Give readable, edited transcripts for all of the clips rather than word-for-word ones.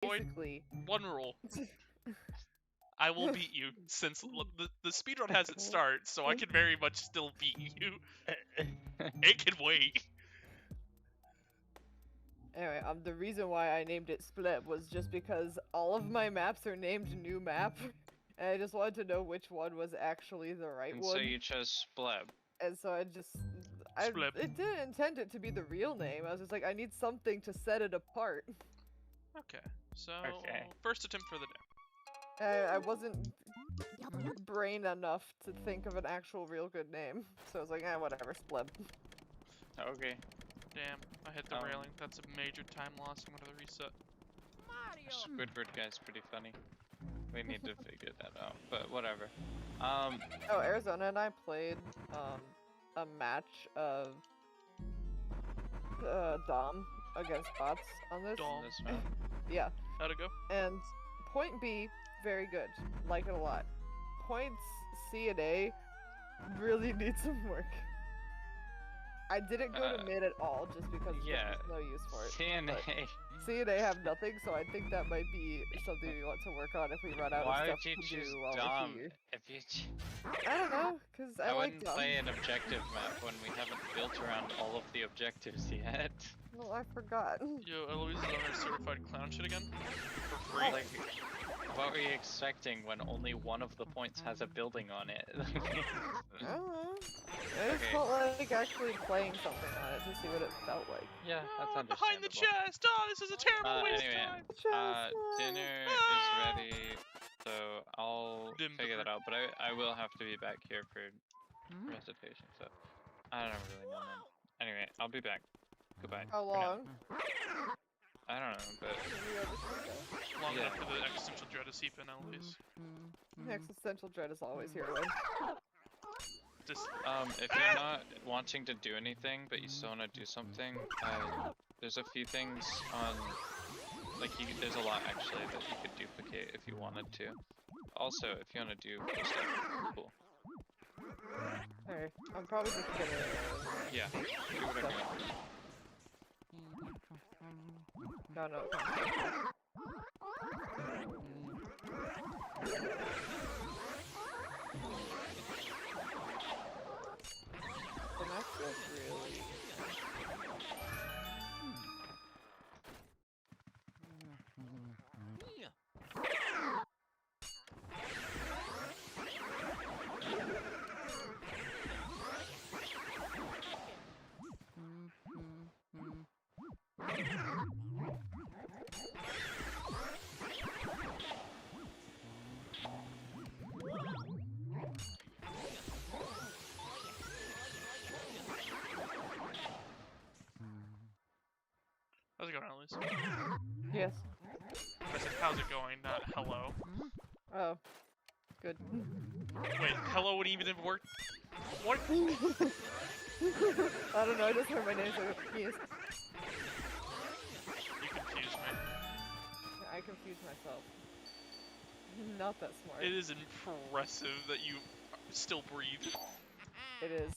Basically. One rule. I will beat you, since the speedrun hasn't started, so I can very much still beat you. It can wait. Anyway, the reason why I named it Split was just because all of my maps are named New Map, and I just wanted to know which one was actually the right And one. so you chose Spleb. And so I Splib. it didn't intend it to be the real name. I was just like, I need something to set it apart. Okay, so Okay. first attempt for the day. I wasn't brain enough to think of an actual real good name, so I was like, whatever, Splib. Okay. Damn, I hit the railing. That's a major time loss. I'm gonna reset. Squidward guy's pretty funny. We need to figure that out, but whatever. Oh, Arizona and I played a match of Dom against bots on this. Dom. This round. Yeah. How'd it go? And point B, very good. Like it a lot. Points C and A really need some work. I didn't go to mid at all just because there's no use for it. C and A. C and A have nothing, so I think that might be something we want to work on if we run out of stuff to do while we're here. If you I don't know, because I like wouldn't Dom. play an objective map when we haven't built around all of the objectives yet. Well, I forgot. Yo, Eloise is on her certified clown shit again? For free? Like, what were you expecting when only one of the points has a building on it? I don't know. I just felt like actually playing something on it to see what it felt like. Yeah, that's understandable. Behind the chest! Oh, this is a terrible waste of time! Dinner is ready, so I'll figure that out, but I will have to be back here for recitation, so I don't really know, man. Anyway, I'll be back. Goodbye. How long? I don't know, but... Long enough for the existential dread to seep in, Eloise. Existential dread is always here, right? Just... if you're not wanting to do anything, but you still want to do something, there's a few things on... Like, there's a lot, actually, that you could duplicate if you wanted to. Also, if you want to do cool stuff, cool. Alright, I'm probably just gonna... Yeah, do whatever you want. No. The map feels really... How's it going, Eloise? Yes. I said, how's it going, not hello. Oh. Good. Wait, hello wouldn't even work? What? I don't know, I just heard my name so confused. You confused me. I confused myself. Not that smart. It is impressive that you still breathe. It is.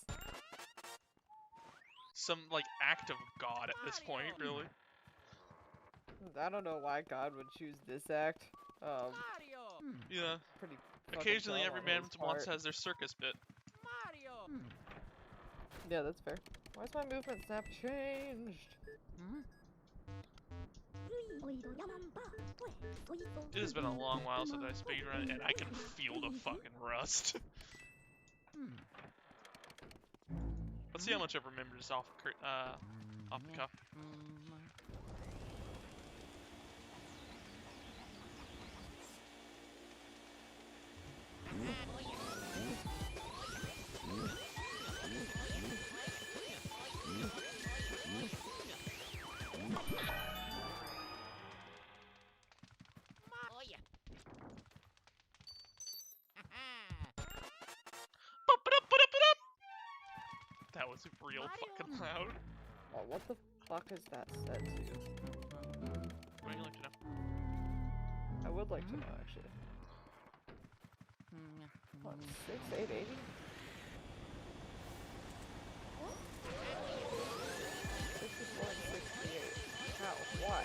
Some, like, act of God at this point, really. I don't know why God would choose this act. Yeah. Pretty Occasionally dumb every on man his once part. has their circus bit. Yeah, that's fair. Why's my movement snap changed? It has been a long while since I speedrun, and I can feel the fucking rust. Let's see how much I remember just off the cuff. That was real fucking loud. Oh, what the fuck is that set to? What would you like to know? I would like to know, actually. What, 880? 64 and 68. How? Why?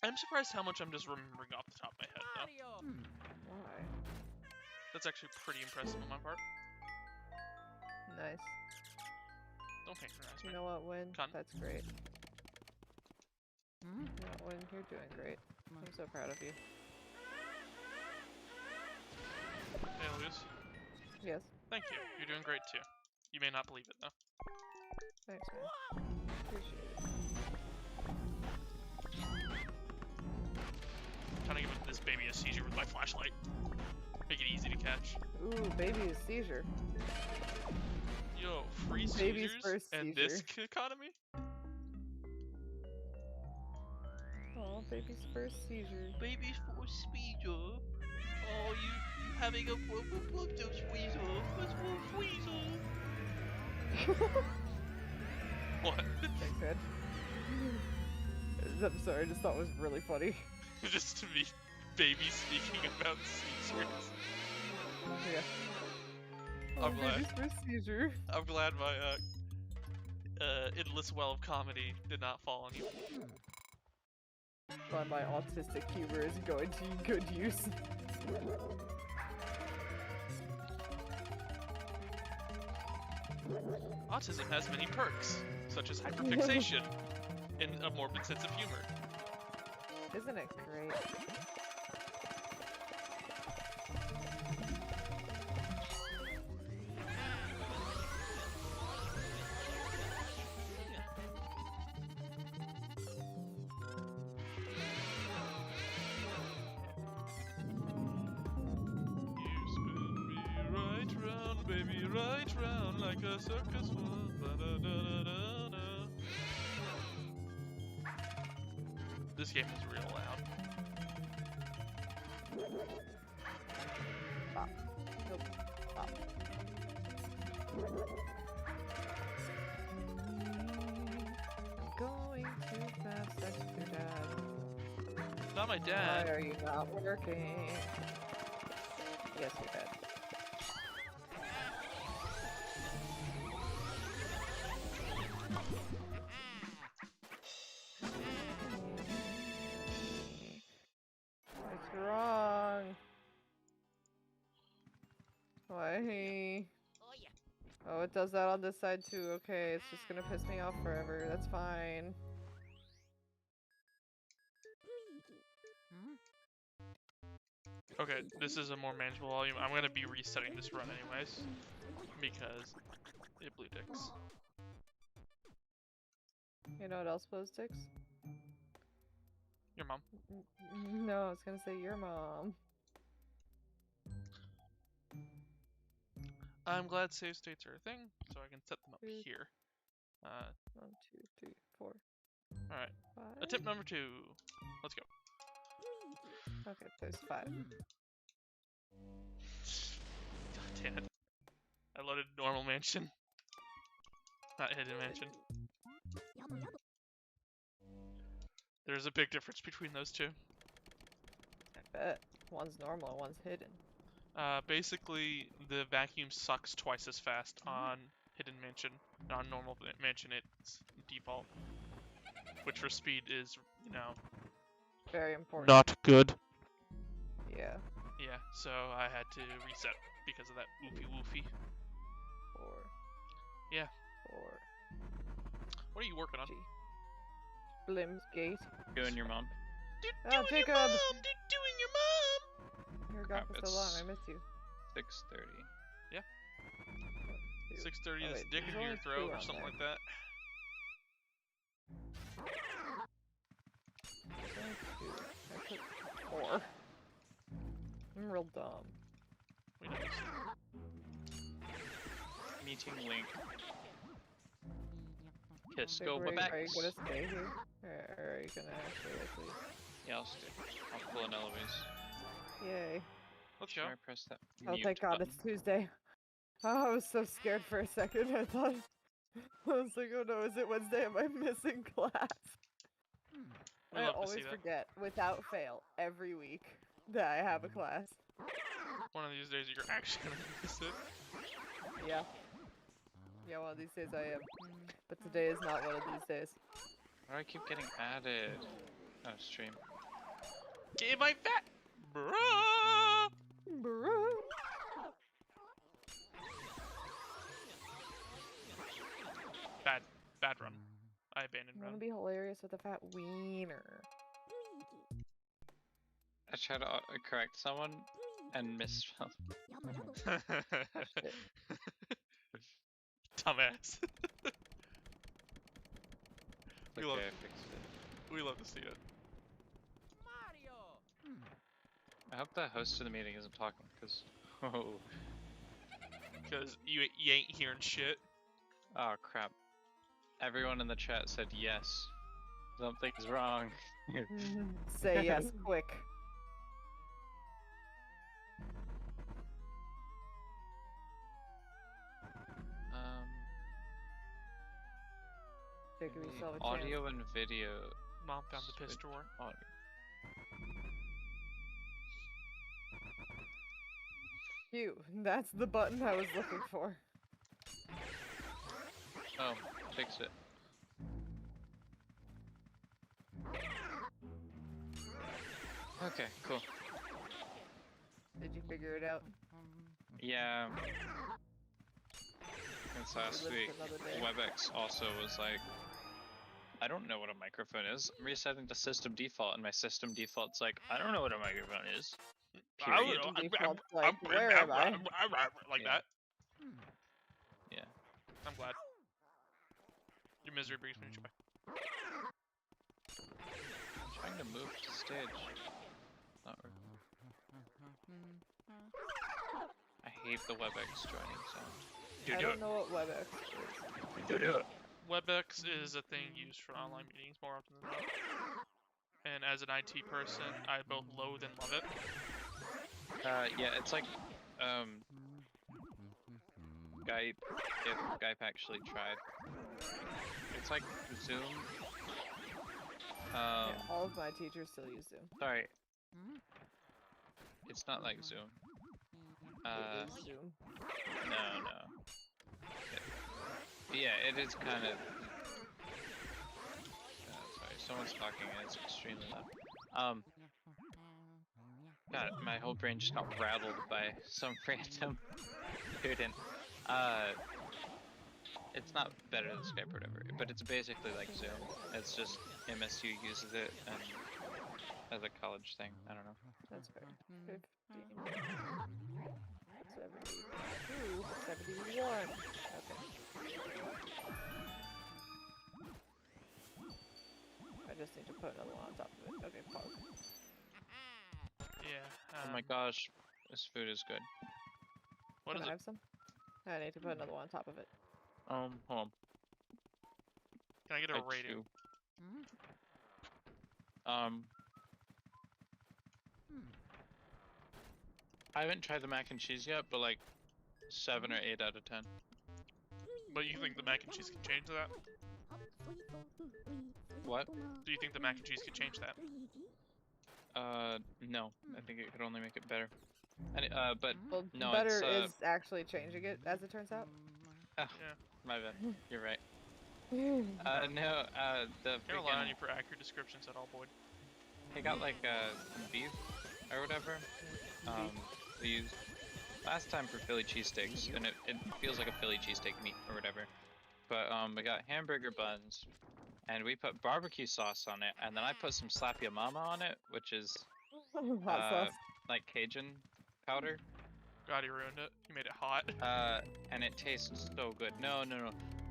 I'm surprised how much I'm just remembering off the top of my head, though. Why? That's actually pretty impressive on my part. Nice. Don't patronize You me. know what, Win? Cunt. That's great. You know what, Win? You're doing great. I'm so proud of you. Hey, Luz. Yes. Thank you. You're doing great, too. You may not believe it, though. Thanks, man. Appreciate it. I'm trying to give this baby a seizure with my flashlight. Make it easy to catch. Ooh, baby's seizure. Yo, free Baby's seizures first and seizure. this economy? Oh, baby's first seizure. Baby's first seizure. Oh, you having a weasel? Weasel. What? Thanks, man. I'm sorry, I just thought it was really funny. Just to be baby speaking about seizures. Yeah. I'm glad. Baby's first seizure. I'm glad my endless well of comedy did not fall on you. But my autistic humor is going to good use. Autism has many perks, such as hyperfixation and a morbid sense of humor. Isn't it great? You spin me right round, baby, right round, like a circus one. Ba-da-da-da-da-da. This game is real loud. Pop. Nope. Pop. I'm going too fast, that's your dad. Not my Why dad. are you not working? Yes, your dad. What's wrong? Why? Oh, it does that on this side too. Okay, it's just gonna piss me off forever. That's fine. Okay, this is a more manageable volume. I'm gonna be resetting this run anyways, because it blew dicks. You know what else blows dicks? Your mom. No, I was gonna say your mom. I'm glad save states are a thing, so I can set them up Good. here. 1, 2, 3, 4, Alright. 5. Attempt number 2. Let's go. Okay, there's 5. God damn it. I loaded normal mansion. Not hidden mansion. There's a big difference between those two. I bet. One's normal, one's hidden. Basically, the vacuum sucks twice as fast on hidden mansion. And on normal mansion, it's default. Which for speed is, you know, Very important. not good. Yeah. Yeah, so I had to reset because of that woofy. 4. Yeah. 4. What are you working on? G. Blimsgate. You and your mom. Oh, Jacob! Your mom! Doing your mom! You're gone Crap, for so long, it's- I missed you. 6:30. 6:30 Oh, is wait, dick there's in your only throat 2 or on something there. like that. I put 4. I'm real dumb. We know this. Meeting link. Kiss, Like, go are you back. gonna stay here? Or are you gonna actually like leave? Yeah, I'll stay. I'll pull an Eloise. Yay. Let's Should go. I press that Oh, mute thank God, button? it's Tuesday. Oh, I was so scared for a second. I thought, I was like, oh no, is it Wednesday? Am I missing class? We I love to always see that. forget, without fail, every week, that I have a class. One of these days you're actually gonna miss it. Yeah. Yeah, one of these days I am. But today is not one of these days. Why do I keep getting added? Oh, stream. Get my fat, bruh. Bruh. Bad run. I abandoned I'm gonna run. be hilarious with a fat wiener. I tried to correct someone and misspelled. Dumbass. We love, Okay, I fixed it. we love to see it. I hope the host of the meeting isn't talking, because oh Cause you ain't hearing shit. crap. Everyone in the chat said yes. Something's wrong. Say yes, quick. Jacob, you still have a chance. Audio and video. Mom found the piss drawer. Audio. Phew, that's the button I was looking for. Oh, fix it. Okay, cool. Did you figure it out? Yeah. Since last lived week, another day. WebEx also was like, I don't know what a microphone is. I'm resetting to system default, and my system default's like, I don't know what a microphone is. Period. System default's like, where am I? Like Yeah. that. Yeah. I'm glad. Your misery brings me joy. I'm trying to move to stage. Not working. I hate the WebEx joining sound. I don't know what WebEx is. Do it. WebEx is a thing used for online meetings more often than not. And as an IT person, I both loathe and love it. Yeah, it's like, Guyp actually tried. It's like Zoom. Yeah, all of my teachers still use Zoom. Sorry. It's not like Zoom. It is Zoom. No. Yeah, it is kind of. Sorry, someone's talking and it's extremely loud. God, my whole brain just got rattled by some random student. It's not better than Skype or whatever, but it's basically like Zoom. It's just MSU uses it and as a college thing. I don't know. That's fair. 15. 72. 71. Okay. I just need to put another one on top of it. Okay, pause. Yeah. Oh my gosh, this food is good. What Can is I it? have some? I need to put another one on top of it. Hold on. Can I get a rating? I haven't tried the mac and cheese yet, but like 7 or 8 out of 10. But you think the mac and cheese can change that? What? Do you think the mac and cheese could change that? No. I think it could only make it better. And, but Well, no, better it's, is actually changing it, as it turns out. oh, Yeah. my bad. You're right. No, the Can't rely on freaking, you for accurate descriptions at all, Boyd. they got like, beef or whatever. They used last time for Philly cheesesteaks, and it feels like a Philly cheesesteak meat or whatever. But, we got hamburger buns, and we put barbecue sauce on it, and then I put some Slap Ya Mama on it, which is, Hot sauce. like Cajun powder. God, he ruined it. He made it hot. And it tastes so good. No.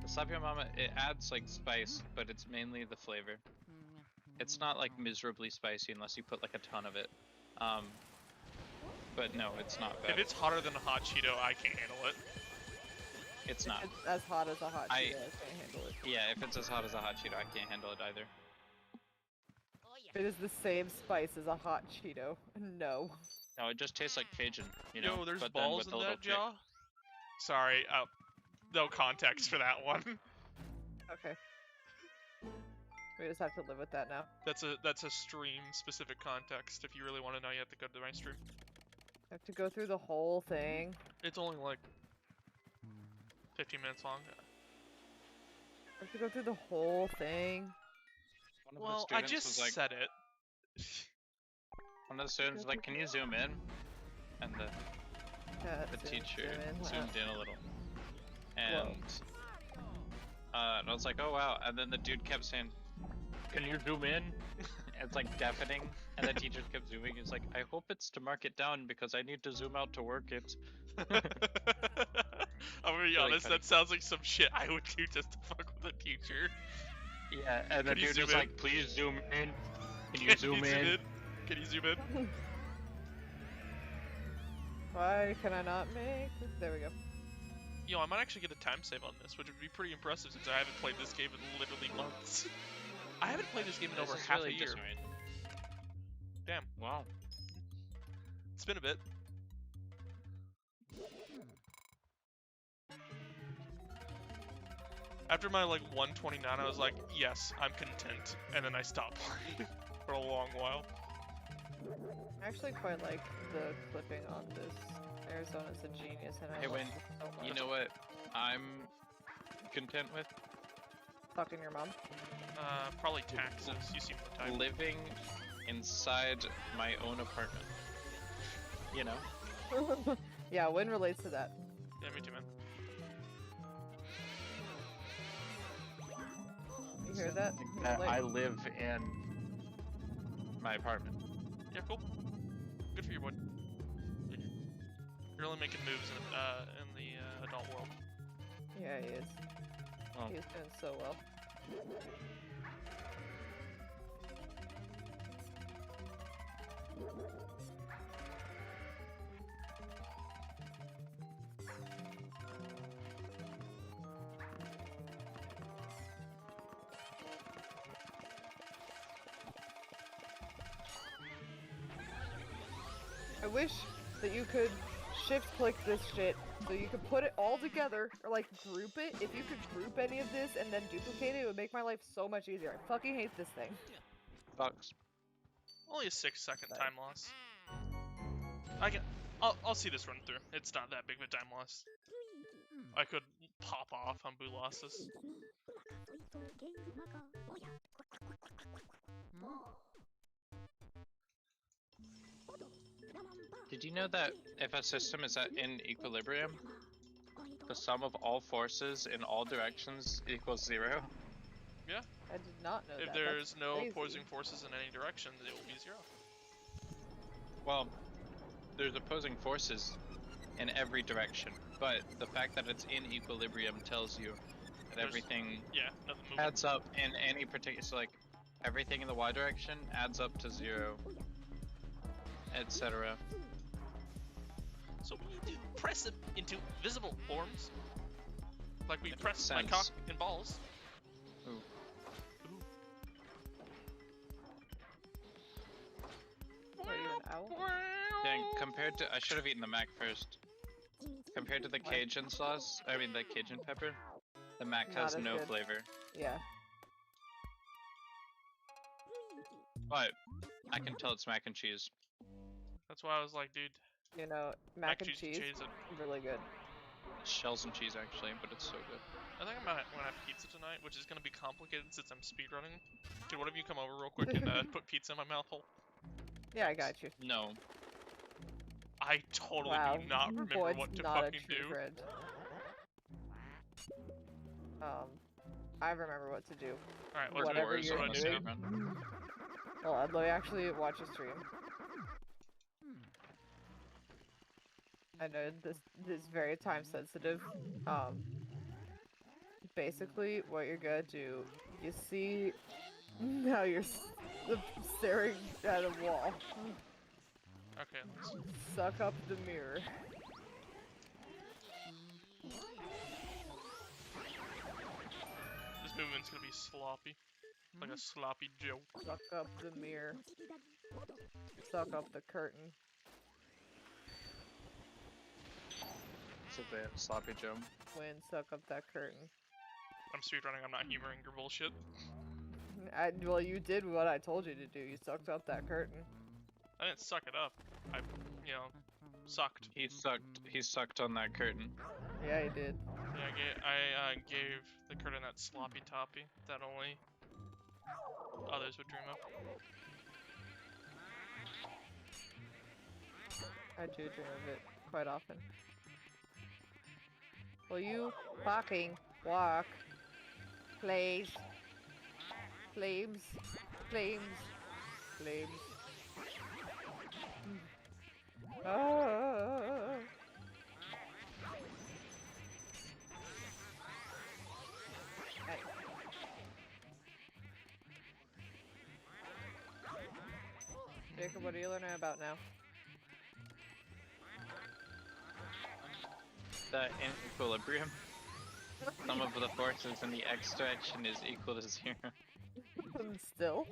The Slap Ya Mama, it adds like spice, but it's mainly the flavor. It's not like miserably spicy unless you put like a ton of it. But no, it's not bad. If it's hotter than a hot Cheeto, I can't handle it. It's not. It's as hot as a hot Cheeto. I can't handle it. Yeah, if it's as hot as a hot Cheeto, I can't handle it either. If it is the same spice as a hot Cheeto, no. No, it just tastes like Cajun, you know? Yo, there's but then balls with in a little that jaw? Sorry, no context for that one. Okay. We just have to live with that now. That's a stream specific context. If you really want to know, you have to go to my stream. I have to go through the whole thing. It's only like 15 minutes long. I have to go through the whole thing. One of the Well, I students just was like, said it. One of the students was like, "Can you zoom in?" And the teacher zoomed in a little. And and I was like, "Oh wow!" And then the dude kept saying, "Can you zoom in?" It's like deafening, and the teacher kept zooming. He's like, "I hope it's to mark it down because I need to zoom out to work it." I'm gonna be honest, that sounds like some shit I would do just to fuck with a teacher. Yeah, and the dude was like, "Please zoom in. Can you zoom in? Can you zoom in?" Why can I not make? There we go. Yo, I might actually get a time save on this, which would be pretty impressive since I haven't played this game in literally months. I haven't played this game in over half a year. Damn. Wow. It's been a bit. After my like 129, I was like, yes, I'm content, and then I stopped playing for a long while. I actually quite like the clipping on this. Arizona's a genius, and I love it so much. You know what I'm content with? Fucking your mom? Probably taxes. You seem the type. Living inside my own apartment. You know? Yeah, Win relates to that. Yeah, me too, man. You hear that? I live in my apartment. Yeah, cool. Good for you, boy. You're really making moves in the adult world. Yeah, he is. Oh. He is doing so well. I wish that you could shift click this shit so you could put it all together or like group it. If you could group any of this and then duplicate it, it would make my life so much easier. I fucking hate this thing. Bucks. Only a 6-second time loss. I'll see this run through. It's not that big of a time loss. I could pop off on Boolasses. Did you know that if a system is in equilibrium, the sum of all forces in all directions equals 0? Yeah. I did not know that. If there's no crazy. opposing forces in any direction, it will be 0. Well, there's opposing forces in every direction, but the fact that it's in equilibrium tells you that everything nothing moving. adds up in any particular, so like everything in the y direction adds up to 0, etc. So we need to press it into visible forms, like we press my sense. cock and balls. Ooh. Are you an owl? Dang, compared to, I should have eaten the mac first. Compared to the Cajun sauce, I mean the Cajun pepper, the mac has Not as no good. flavor. Yeah. But I can tell it's mac and cheese. That's why I was like, dude, You know, mac and cheese, it. really good. Shells and cheese actually, but it's so good. I think I'm gonna have pizza tonight, which is gonna be complicated since I'm speedrunning. Can one of you come over real quick and put pizza in my mouth hole? Yeah, I got you. No. I totally Wow, do not remember Boyd's what to not fucking a true do. friend. I remember what to do. Alright, let's Whatever go. you're What do I doing. do? Well, I'd like actually watch a stream. I know this is very time sensitive. Basically, what you're gonna do, you see how you're staring at a wall. Okay, let's... Suck up the mirror. This movement's gonna be sloppy. Like a sloppy joke. Suck up the mirror. Suck up the curtain. It's a bit sloppy Joe. Win, suck up that curtain. I'm speedrunning, I'm not humoring your bullshit. Well, you did what I told you to do. You sucked up that curtain. I didn't suck it up. I, sucked. He sucked on that curtain. Yeah, he did. Yeah, I gave the curtain that sloppy toppy that only others would dream of. I do dream of it quite often. Will you fucking walk? Please. Flames. Flames. Flames. Ah. Hey. Jacob, what are you learning about now? The inequilibrium. Some of the forces in the x direction is equal to 0. Still?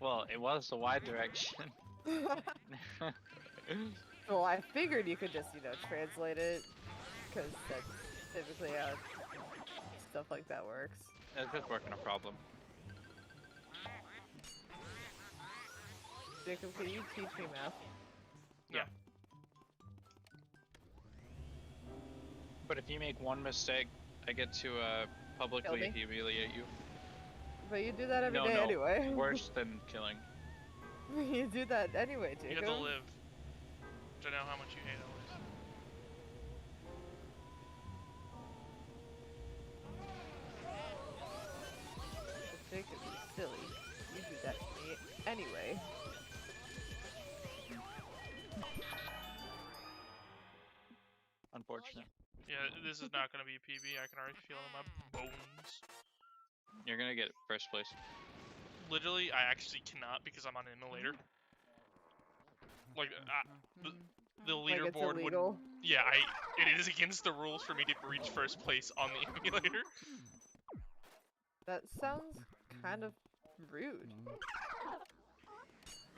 Well, it was the y direction. Well, I figured you could just, translate it, because that's typically how stuff like that works. It's just working a problem. Jacob, can you teach me math? Yeah. But if you make one mistake, I get to publicly humiliate you. But you do that every day No, anyway. worse than killing. You do that anyway, You Jacob. have to live. Which I know how much you hate always. But Jacob, you're silly. You do that to me anyway. Unfortunate. Yeah, this is not gonna be a PB. I can already feel it in my bones. You're gonna get first place. Literally, I actually cannot because I'm on an emulator. Like, the Like it's leaderboard would. illegal. Yeah, it is against the rules for me to reach first place on the emulator. That sounds kind of rude.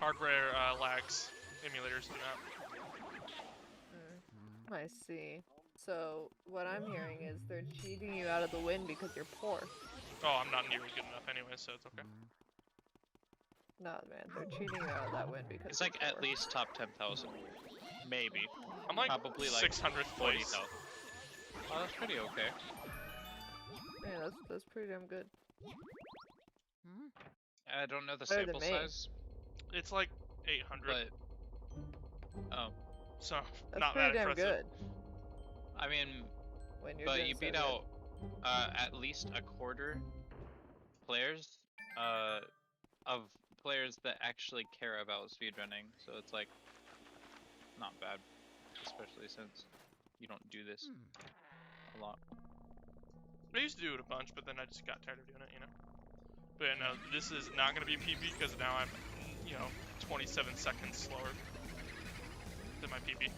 Hardware lags. Emulators do not. I see. So, what I'm hearing is they're cheating you out of the win because you're poor. Oh, I'm not nearly good enough anyway, so it's okay. Nah, man, they're cheating you out of that win because It's you're like poor. at least top 10,000. Maybe. I'm like Probably like 600th 40,000. place. Oh, that's pretty okay. Yeah, that's pretty damn good. I don't know the Better than sample me. size, It's like 800. but So, That's not pretty that damn impressive. good. I mean, When you're but doing you so beat good. out at least a quarter players of players that actually care about speedrunning, so it's like not bad, especially since you don't do this a lot. I used to do it a bunch, but then I just got tired of doing it, you know? But yeah, no, this is not going to be PB because now I'm, 27 seconds slower than my PB.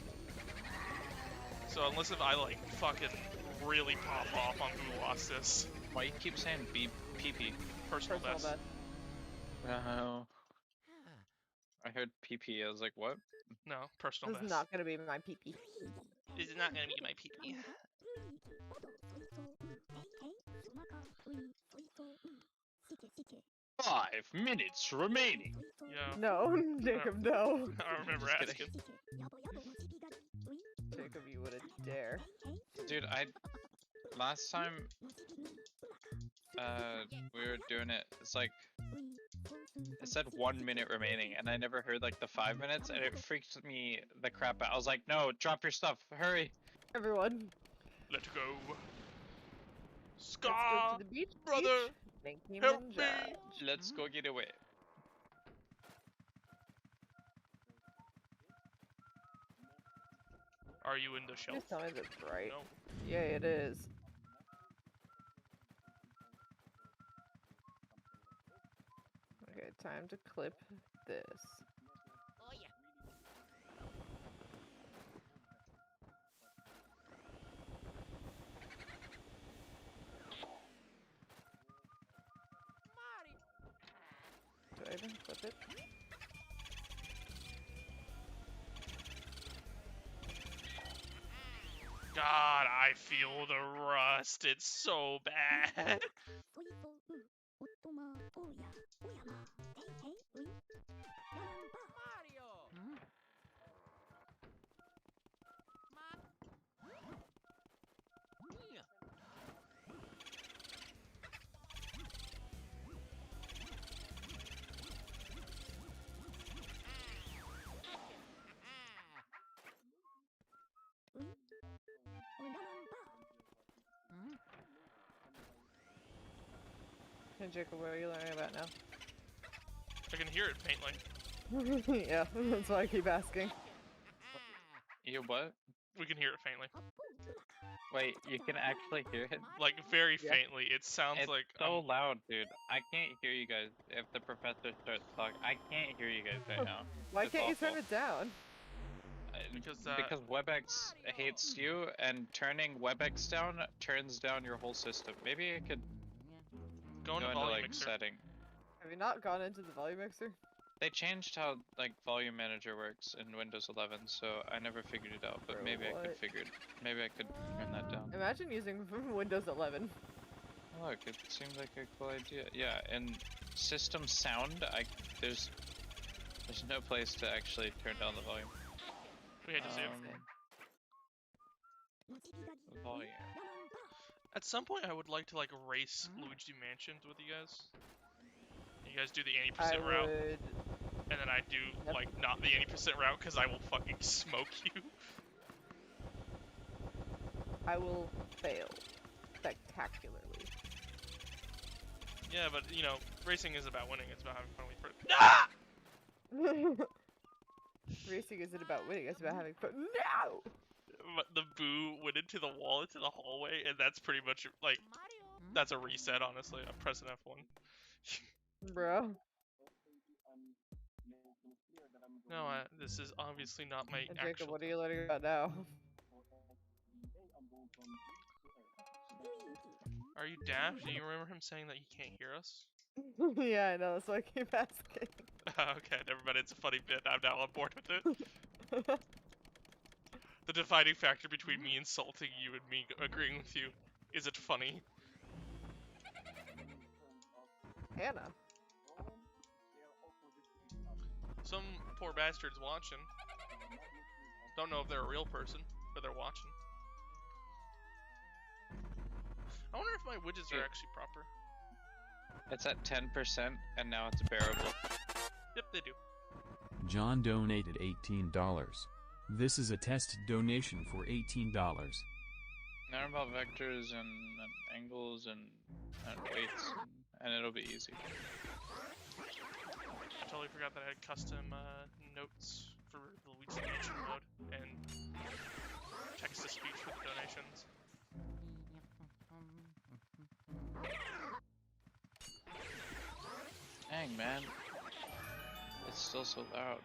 So unless if I, like, fucking really pop off on who lost this. Why you keep saying PP? Personal best. best. Oh. I heard PP, I was like, what? No, personal This best. is not gonna be my PP. This is not going to be my PB. 5 minutes remaining. Yeah. No, Jacob, no. I don't remember Just asking. kidding. Jacob, you wouldn't dare. Dude, last time we were doing it, it's like it said 1 minute remaining, and I never heard like the 5 minutes, and it freaked me the crap out. I was like, no, drop your stuff, hurry! Everyone, Let's go. let's Ska, go to the beach, brother, Thank you, help Ninja. me. Let's go get away. Are you in the shelf? Please tell me that's right. No. Yeah, it is. Okay, time to clip this. Do I even clip it? God, I feel the rust. It's so bad. Hey Jacob, what are you learning about now? I can hear it faintly. Yeah, that's why I keep asking. You what? We can hear it faintly. Wait, you can actually hear it? Like, very Yeah. faintly. It sounds It's like... so loud, dude. I can't hear you guys. If the professor starts talking, I can't hear you guys right now. Why It's can't you awful. turn it down? Because, WebEx hates you, and turning WebEx down turns down your whole system. Maybe I could go into into volume like mixer. setting. Have you not gone into the volume mixer? They changed how like volume manager works in Windows 11, so I never figured it out. But Bro, maybe I could what? figure it. Maybe I could turn that down. Imagine using Windows 11. Look, it seemed like a cool idea. Yeah, and system sound, there's no place to actually turn down the volume. We had to save. Volume. At some point, I would like to, like, race Luigi Mansions with you guys. You guys do the 80% route, would... and then I do, like, not the 80% route, because I will fucking smoke you. I will fail. Spectacularly. Yeah, but, you know, racing is about winning, it's about having fun with your friends. Racing isn't about winning, it's about having fun. No! But the boo went into the wall, into the hallway, and that's pretty much, like, that's a reset, honestly. I'm pressing F1. Bro. No, this is obviously not my And actual... Jacob, what are you learning about now? Are you daft? Do you remember him saying that he can't hear us? Yeah, I know, that's why I keep asking. Okay, never mind. It's a funny bit. I'm now on board with it. The defining factor between me insulting you and me agreeing with you. Is it funny? Hannah. Some poor bastard's watching. Don't know if they're a real person, but they're watching. I wonder if my widgets are actually proper. It's at 10%, and now it's bearable. Yep, they do. John donated $18. This is a test donation for $18. Learn about vectors and angles and weights, and it'll be easy. I totally forgot that I had custom notes for the Luigi Mansion mode and text-to-speech for the donations. Dang, man. It's still so loud.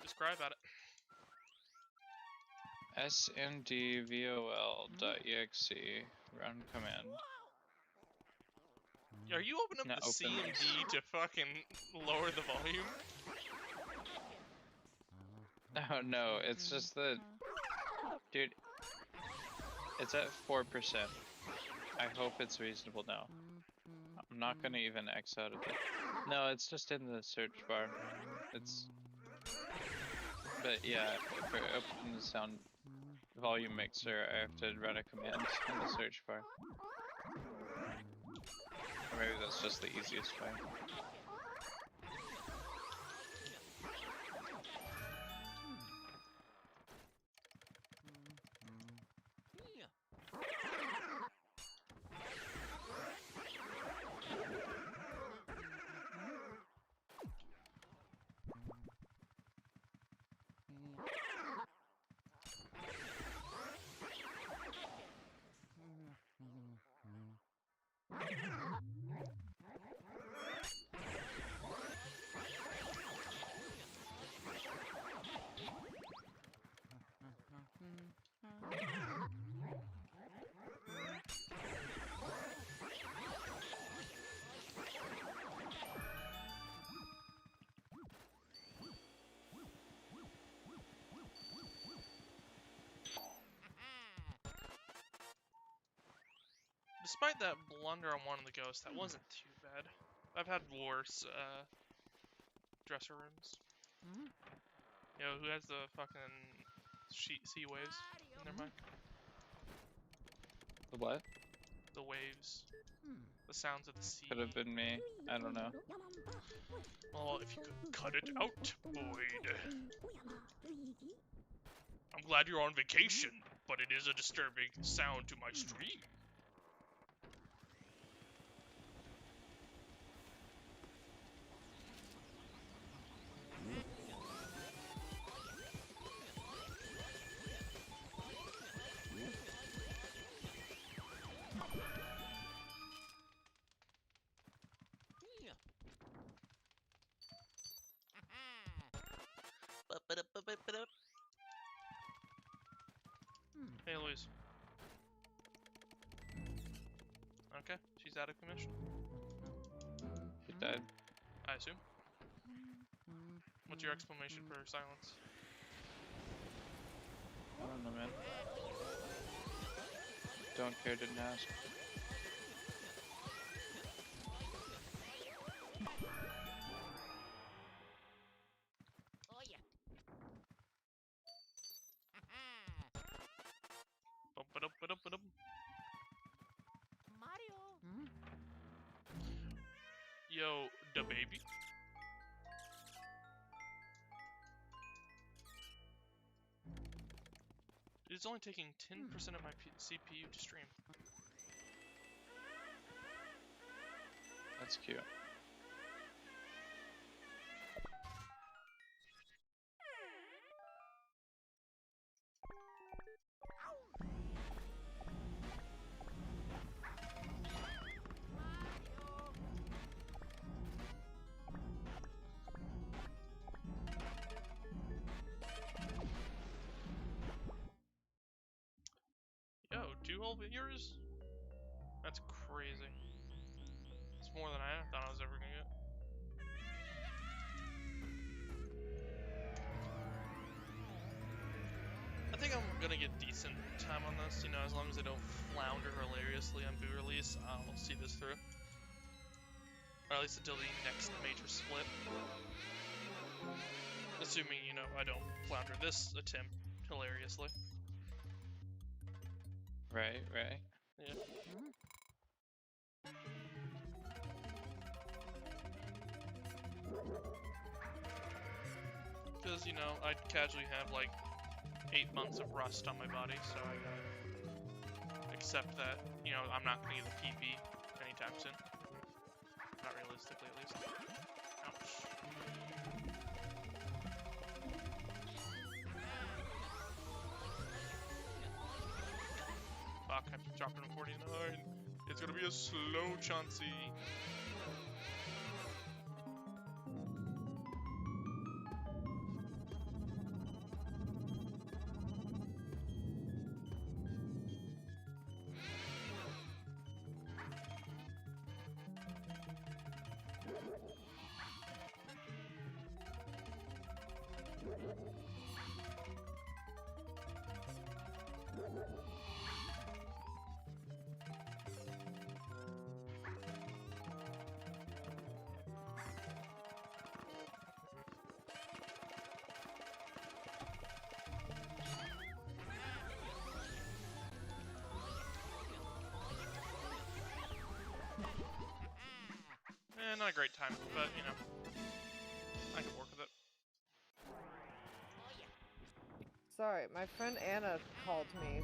Describe at it. smdvol.exe run command. Are you opening up the C and D to fucking lower the volume? Oh no, it's just that, dude, it's at 4%. I hope it's reasonable now. I'm not gonna even X out of it. No, it's just in the search bar. But yeah, if I open the sound volume mixer, I have to run a command in the search bar. Or maybe that's just the easiest way. Despite that blunder on one of the ghosts, that wasn't too bad. I've had worse dresser rooms. Yo, who has the fucking sea waves in their mic? The what? The waves. The sounds of the sea. Could have been me. I don't know. Well, if you could cut it out, Boyd. I'm glad you're on vacation. but it is a disturbing sound to my stream. Hey, Louise. Okay, she's out of commission. She died. I assume. What's your explanation for her silence? I don't know, man. Don't care, didn't ask. Bum-ba-dum-ba-dum-ba-dum. Yo, da baby. It's only taking 10% of my CPU to stream. That's cute. Yo, 2 whole viewers? That's crazy. It's more than I thought I was ever gonna get. I think I'm gonna get decent time on this, you know, as long as I don't flounder hilariously on boo release, I'll see this through. Or at least until the next major split. Assuming, you know, I don't flounder this attempt hilariously. Right, right. Yeah. Because, you know, I'd casually have like 8 months of rust on my body, so I gotta accept that, you know, I'm not gonna get a PB anytime soon. Not realistically, at least. Ouch. Fuck, I'm dropping to 49. It's gonna be a slow Chauncey. Not a great time, but, you know, I can work with it. Sorry, my friend Anna called me,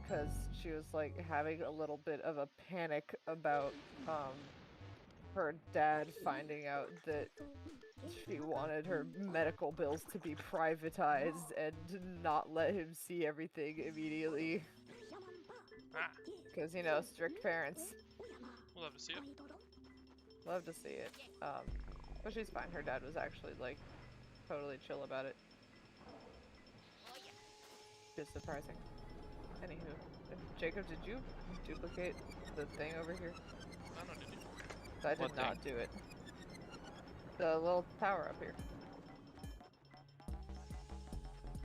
because she was, like, having a little bit of a panic about, her dad finding out that she wanted her medical bills to be privatized and not let him see everything immediately. Ah, Because, you know, strict parents. we'll have to see it. Love to see it. But she's fine. Her dad was actually, like, totally chill about it. Just surprising. Anywho, Jacob, did you duplicate the thing over here? I don't know, did you? I did not do it. The little tower up here.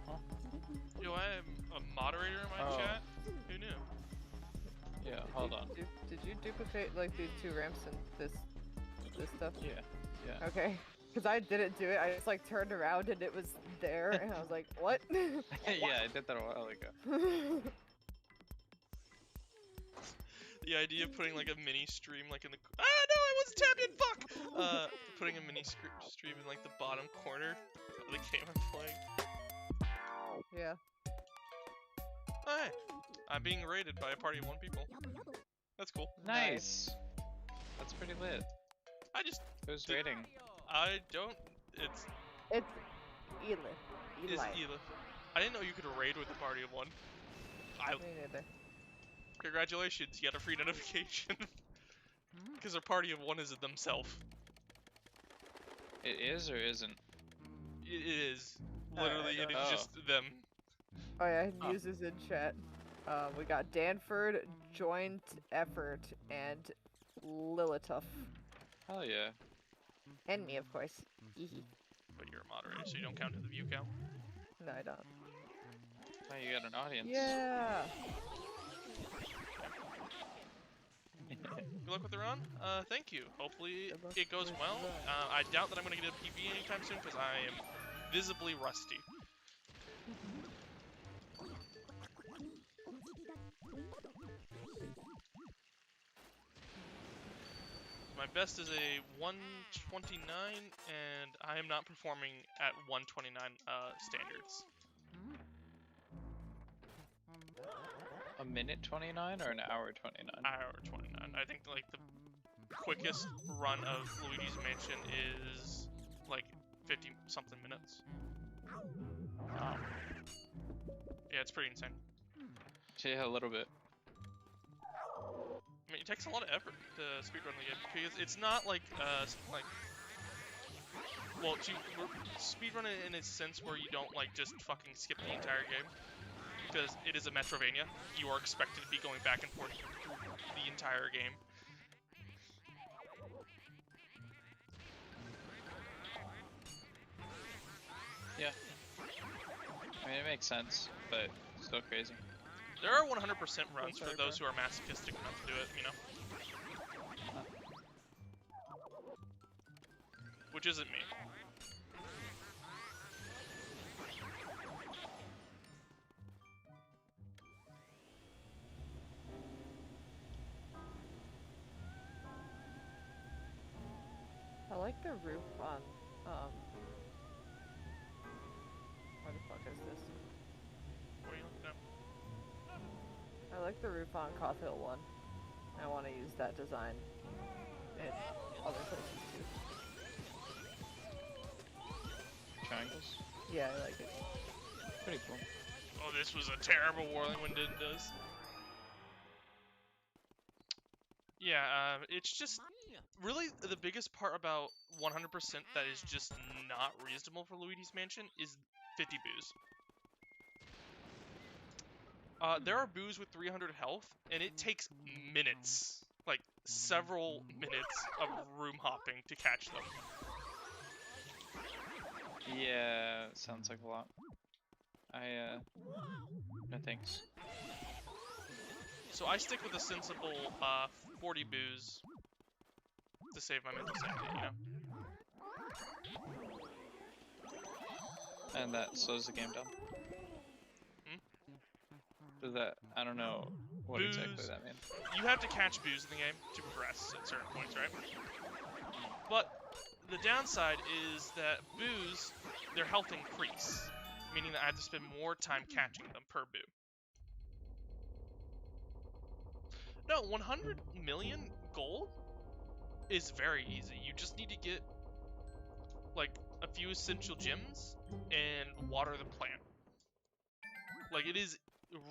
Huh? Yo, I am a moderator in my chat? Who knew? Yeah, hold on. Did you duplicate, like, these 2 ramps and this stuff? Yeah, yeah. Okay. Because I didn't do it. I just, like, turned around and it was there, and I was like, what? Yeah, I did that a while ago. The idea of putting like a mini stream like in the no, I wasn't tapped in. Fuck. Putting a mini stream in like the bottom corner of the game I'm playing. Yeah. Oh, hey, I'm being raided by a party of 1 people. That's cool. Nice. That's pretty lit. I just Who's raiding? I don't. It's Eli. Eli. I didn't know you could raid with a party of 1. Me neither. Congratulations, you got a free notification. Because a party of 1 is themselves. It is or isn't? It is. Literally, it is Oh. just them. Oh yeah, news is in chat. We got Danford, Joint Effort, and Lilituff. Hell yeah. And me, of course. But you're a moderator, so you don't count in the view count. No, I don't. Oh, you got an audience. Yeah! Good luck with the run. Thank you. Hopefully Good luck it goes with well. the run. I doubt that I'm going to get a PB anytime soon because I am visibly rusty. My best is a 129, and I am not performing at 129 standards. A minute 29 or an hour 29? Hour 29. I think like the quickest run of Luigi's Mansion is like 50 something minutes. Yeah, it's pretty insane. Yeah, a little bit. I mean, it takes a lot of effort to speedrun the game because it's not like well, to speedrun it in a sense where you don't like just fucking skip the entire game because it is a Metrovania. You are expected to be going back and forth through the entire game. Yeah. I mean, it makes sense, but still crazy. There are 100% runs sorry, for those who are masochistic enough to do it, you know? Which isn't me. I like the roof on, where the fuck is this? What are you looking at? I like the roof on Coth Hill 1. I want to use that design in other places too. Triangles? Yeah, I like it. Pretty cool. Oh, this was a terrible whirling wind it does. Yeah, it's just really the biggest part about 100% that is just not reasonable for Luigi's Mansion is 50 boos. There are boos with 300 health, and it takes minutes, like several minutes of room hopping to catch them. Yeah, sounds like a lot. No thanks. So I stick with a sensible 40 boos to save my mental sanity, you know? And that slows the game down. Does that, I don't know what Boos. exactly that means. You have to catch boos in the game to progress at certain points, right? But the downside is that boos, their health increase, meaning that I have to spend more time catching them per boo. No, 100 million gold is very easy. You just need to get like a few essential gems and water the plant. Like, it is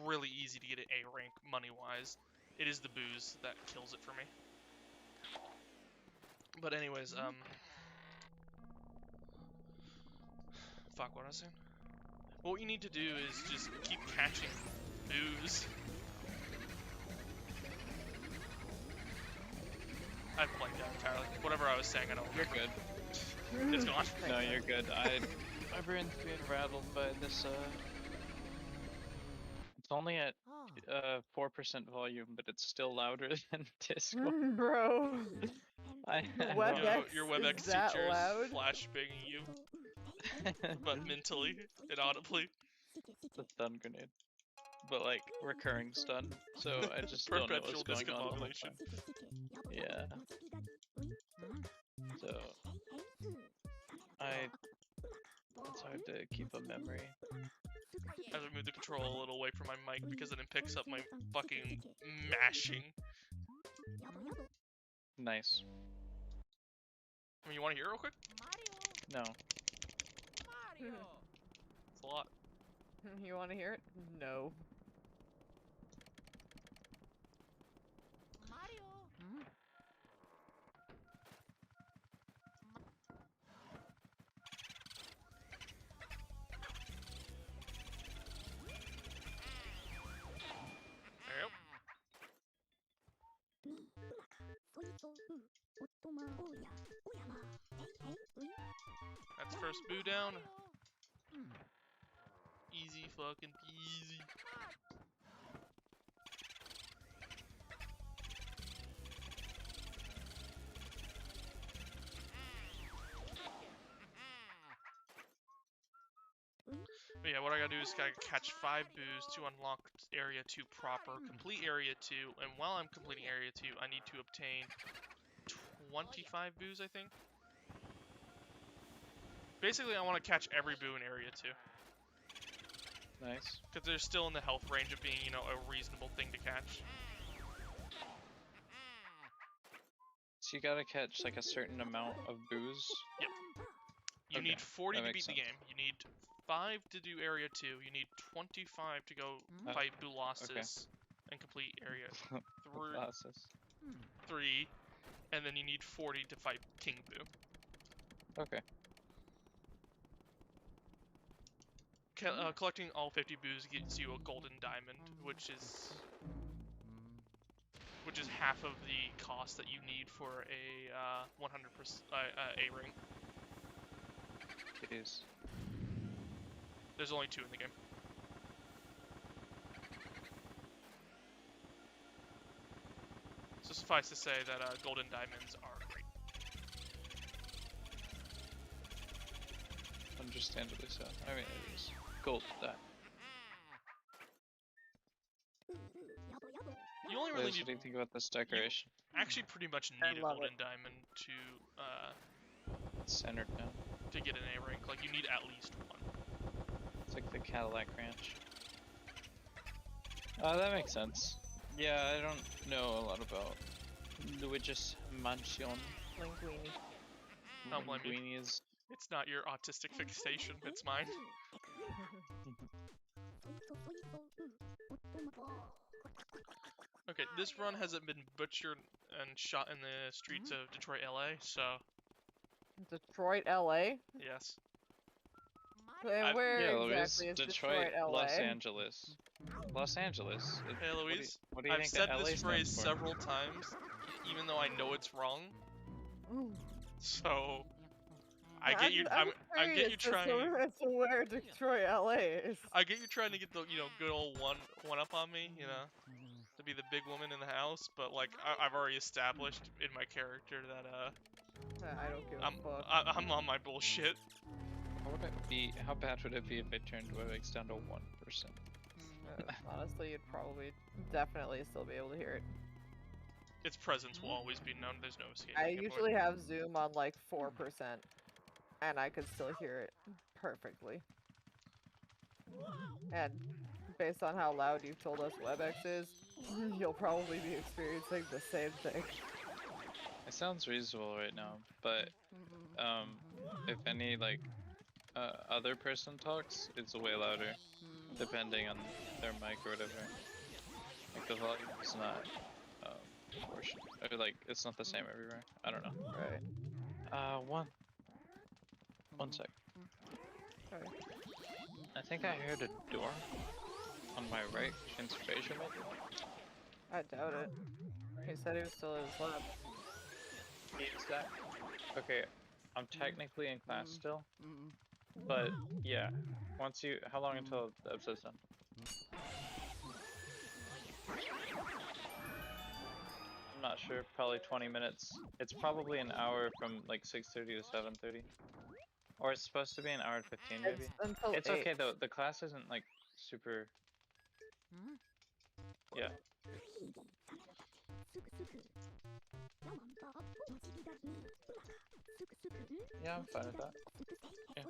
really easy to get an A rank money-wise. It is the boos that kills it for me. But anyways, fuck, what was I saying? What you need to do is just keep catching boos. I've blanked out entirely. Whatever I was saying, I don't You're remember. good. It's gone. No, you're good. My brain's being rattled by this, it's only at 4% volume, but it's still louder than Discord. Bro, WebEx Your WebEx is that teacher loud? is flashbanging you, but mentally, inaudibly. It's a stun grenade. But like, recurring stun, so I just don't know what's Perpetual going on the whole discombobulation. time. Yeah. So, it's hard to keep a memory. as I move the control a little away from my mic because then it picks up my fucking mashing. Nice. I mean, you want to hear it real quick? No. It's a lot. You want to hear it? No. Yep. That's first boo down. Easy fucking peasy. But yeah, what I gotta do is gotta catch 5 boos to unlock Area 2 proper, complete Area 2, and while I'm completing Area 2, I need to obtain 25 boos, I think. Basically, I want to catch every boo in Area 2. Nice. Because they're still in the health range of being, you know, a reasonable thing to catch. So you gotta catch like a certain amount of boos. Yep. You Okay, need 40 that to makes beat the sense. game. You need 5 to do Area 2. You need 25 to go fight Boolossus and complete Area 3. And then you need 40 to fight King Boo. Okay. Collecting all 50 boos gives you a golden diamond, which is half of the cost that you need for a 100% A ring. It is. There's only 2 in the game. So suffice to say that golden diamonds are great. Understandably so. I mean, it is. Gold that. You only really Liz, need. what do you think about this decoration? Actually, pretty much I need a love golden it. diamond It's centered now. to get an A rank. Like you need at least 1. It's like the Cadillac Ranch. Oh, that makes sense. Yeah, I don't know a lot about Luigi's Mansion. Linguini. Don't blame you. Linguini is. It's not your autistic fixation. It's mine. Okay, this run hasn't been butchered and shot in the streets of Detroit, LA, so Detroit, LA? yes. And where Yeah, Louise, exactly is Detroit, LA? Los Angeles. Los Angeles. Hey Louise, What do you I've think said the LA this phrase stands for? several times, even though I know it's wrong. So I get you. I get you trying. As to where Detroit, LA is. I get you trying to get the good old one up on me, to be the big woman in the house. But like I've already established in my character that I don't give a fuck. I'm on my bullshit. How bad would it be if I turned WebEx down to 1%? Honestly, you'd probably, definitely still be able to hear it. Its presence will always be known. There's no escaping I it, boy. usually have Zoom on like 4%, and I could still hear it perfectly. And based on how loud you've told us WebEx is, you'll probably be experiencing the same thing. It sounds reasonable right now, but if any other person talks, it's way louder, depending on their mic or whatever. Like the volume is not proportional, or like it's not the same everywhere. I don't know. Right. One sec. Okay. I think I heard a door on my right. Transformation. I doubt it. He said he was still in his lab. Is that? Okay, I'm technically in class still, but yeah. Once you, how long until the episode's done? I'm not sure. Probably 20 minutes. It's probably an hour from like 6:30 to 7:30, or it's supposed to be an hour and 15 maybe. It's until It's 8. okay though. The class isn't like super. Yeah. Yeah, I'm fine with that. Yeah.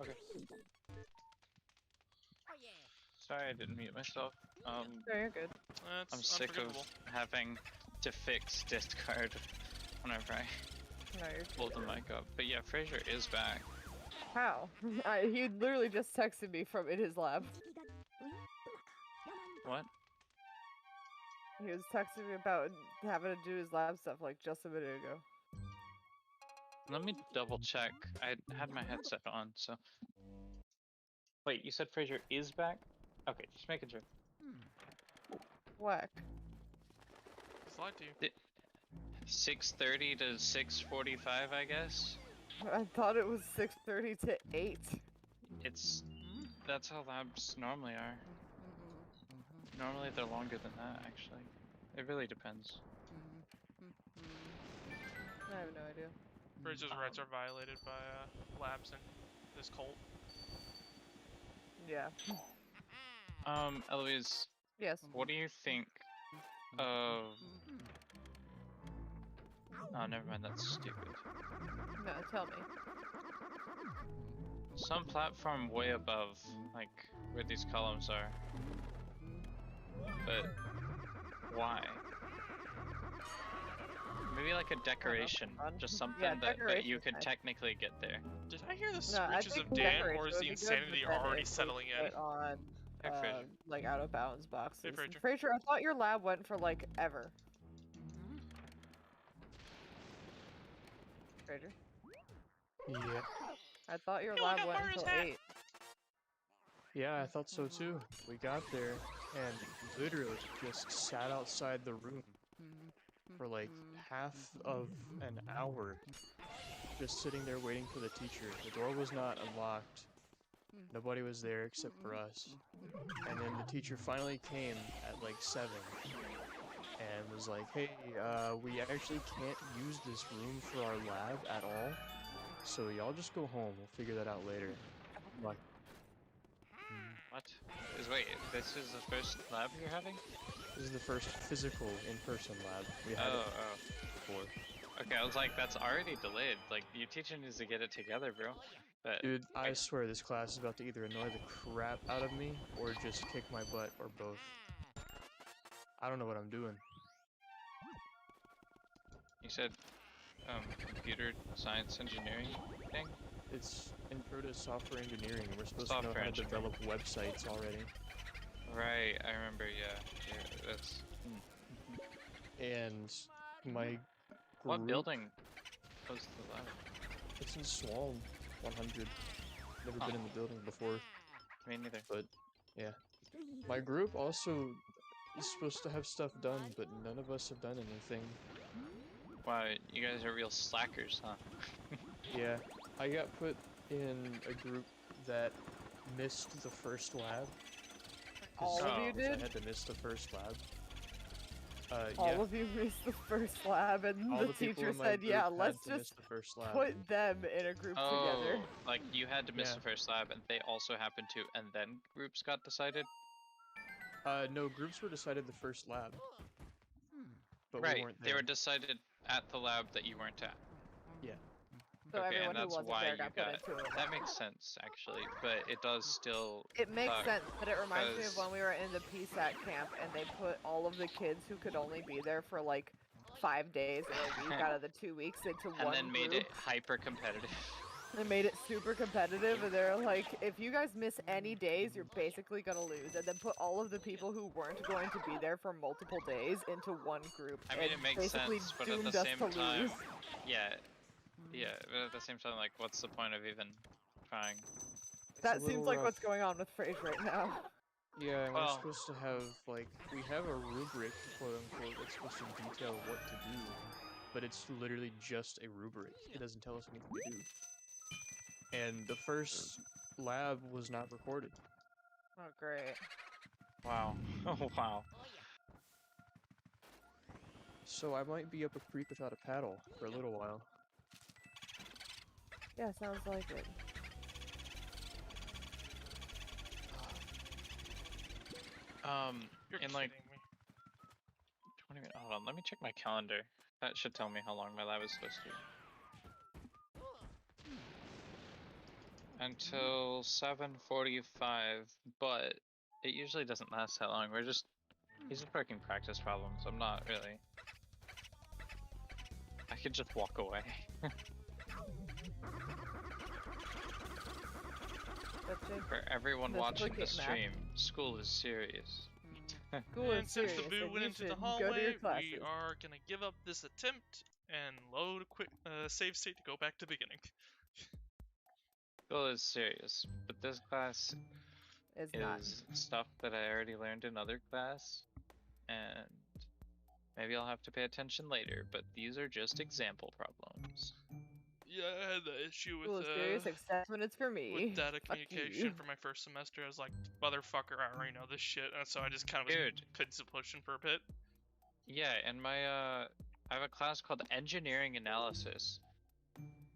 Okay. sorry I didn't mute myself. No, you're good. That's I'm sick of unforgivable. having to fix discard whenever I No, you're pull good. the mic up. But yeah, Fraser is back. How? He literally just texted me from in his lab. What? He was texting me about having to do his lab stuff like just a minute ago. Let me double check. I had my headset on, so. Wait, you said Fraser is back? Okay, just making sure. Whack. Slide to you. 6:30 to 6:45, I guess. I thought it was 6:30 to 8. That's how labs normally are. Normally they're longer than that, actually. It really depends. I have no idea. Fraser's rights are violated by labs and this cult. Yeah. Eloise, Yes. what do you think of... Oh, never mind, that's stupid. No, tell me. Some platform way above, like, where these columns are. But, why? Maybe like a decoration, just something Yeah, that you decoration's could nice. technically get there. Did I hear the No, I screeches think of Dan, decoration or is would the be good, insanity but then already it was settling in? put on, Hey, Fraser. like out of bounds boxes. Hey, Fraser. Fraser, I thought your lab went for like ever. Fraser, Yeah. I thought your Yo, I lab got went Mario's until hat. 8. Yeah, I thought so too. We got there and literally just sat outside the room for like half of an hour. Just sitting there waiting for the teacher. The door was not unlocked. Nobody was there except for us. And then the teacher finally came at like 7 and was like, hey, we actually can't use this room for our lab at all. So y'all just go home. We'll figure that out later. I'm like, What? Wait, this is the first lab you're having? this is the first physical in-person lab we had Oh. before. Okay, I was like, that's already delayed. Like, your teacher needs to get it together, bro. But, Dude, I swear this class is about to either annoy the crap out of me or just kick my butt or both. I don't know what I'm doing. you said, computer science engineering thing? It's intro to software engineering and we're supposed to Software know how to engineering. develop websites already. Right, I remember, yeah that's... And my What group- building was the lab? It's in Swamp 100. Never been in the building before, Me neither. but yeah. My group also is supposed to have stuff done, but none of us have done anything. Wow, you guys are real slackers, huh? Yeah, I got put in a group that missed the first lab. All of you 'Cause did? I had to miss the first lab. All Yeah, of you missed the first lab, and all the the people teacher in my said, group yeah, had let's to miss just the first lab. put them in a group Oh, together. like you had to miss Yeah. the first lab and they also happened to, and then groups got decided? No, groups were decided the first lab. But Right, we weren't they there. were decided at the lab that you weren't at. Yeah. So Okay, everyone and who that's wasn't why there you got got... put into it. That makes sense, actually, but it does still... It makes suck. sense, but it reminds me of 'cause- when we were in the PSAT camp and they put all of the kids who could only be there for like 5 days or a week out of the 2 weeks into And one then made group. it hyper competitive. They made it super competitive, and they're like, if you guys miss any days, you're basically gonna lose. And then put all of the people who weren't going to be there for multiple days into one group. I mean, and it makes basically sense, but at doomed the us same to time, lose. yeah, but at the same time, like, what's the point of even trying? It's a That seems little like rough. what's going on with Frage right now. Yeah, and Well- we're supposed to have, like, we have a rubric, quote unquote, that's supposed to detail what to do, but it's literally just a rubric. It doesn't tell us anything to do. And the first lab was not recorded. Oh, great. Wow. Oh, wow. So I might be up a creek without a paddle for a little while. Yeah, sounds like it. You're in like kidding me. 20 minutes. Hold on, let me check my calendar. That should tell me how long my lab is supposed to be. Until 7:45, but it usually doesn't last that long. He's just working practice problems. I'm not really. I could just walk away. For everyone watching the stream, school is serious. School And is since serious, the boo and went you into the should go to hallway, your we classes. are gonna give up this attempt and load a quick save state to go back to the beginning. School is serious, but this class It's not. is stuff that I already learned in other class, and maybe I'll have to pay attention later, but these are just example problems. Yeah, I had the issue School with is serious, except when it's for me. with data Fuck communication you. for my first semester. I was like, motherfucker, I already know this shit, and so I just kind of was Dude. pencil pushing for a bit. Yeah, and my I have a class called Engineering Analysis.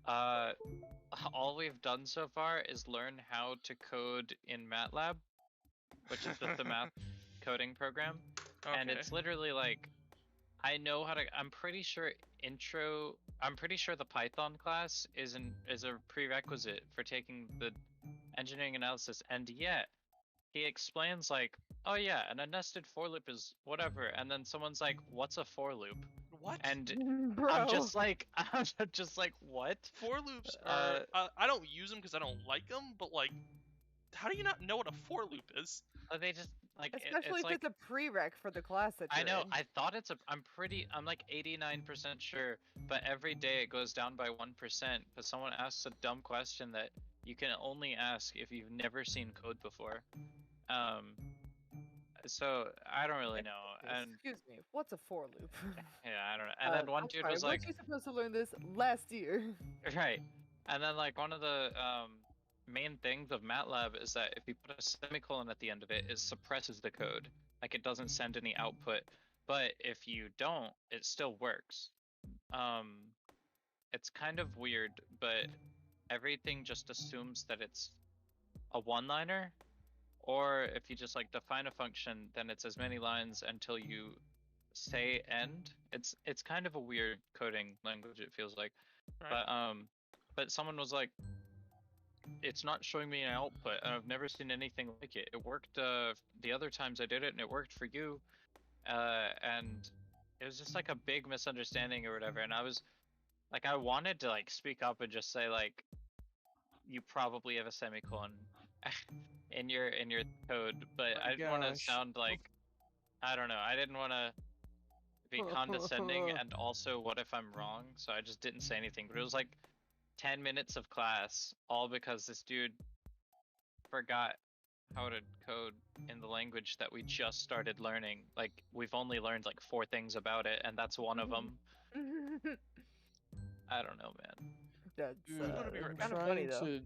All we've done so far is learn how to code in MATLAB, which is just the math coding program. Okay. And it's literally like, I know how to. I'm pretty sure the Python class is a prerequisite for taking the engineering analysis, and yet he explains like, oh yeah, and a nested for loop is whatever, and then someone's like, what's a for loop? What? And Bro. I'm just like, what? For loops are I don't use them because I don't like them, but like, how do you not know what a for loop is? They just like Especially it's if like, it's a prereq for the class that I you're know. in. I thought I'm like 89% sure, but every day it goes down by 1%. But someone asks a dumb question that you can only ask if you've never seen code before. So I don't really know. And Excuse me, what's a for loop? yeah, I don't know. And then one I'm dude sorry, was like, weren't you supposed to learn this last year? right. And then like one of the main things of MATLAB is that if you put a semicolon at the end of it, it suppresses the code. Like it doesn't send any output. But if you don't, it still works. It's kind of weird, but everything just assumes that it's a one-liner. Or if you just like define a function, then it's as many lines until you say end. It's kind of a weird coding language, it feels like. Right. But someone was like, it's not showing me an output, and I've never seen anything like it. It worked the other times I did it, and it worked for you. And it was just like a big misunderstanding or whatever. And I was like, I wanted to like speak up and just say like, you probably have a semicolon in your code, but I didn't want to sound like, I don't know. I didn't want to be condescending, and also what if I'm wrong? So I just didn't say anything. But it was like 10 minutes of class, all because this dude forgot how to code in the language that we just started learning. Like, we've only learned like 4 things about it, and that's one of them. I don't know, man. That's Dude, I'm kind of funny trying though. to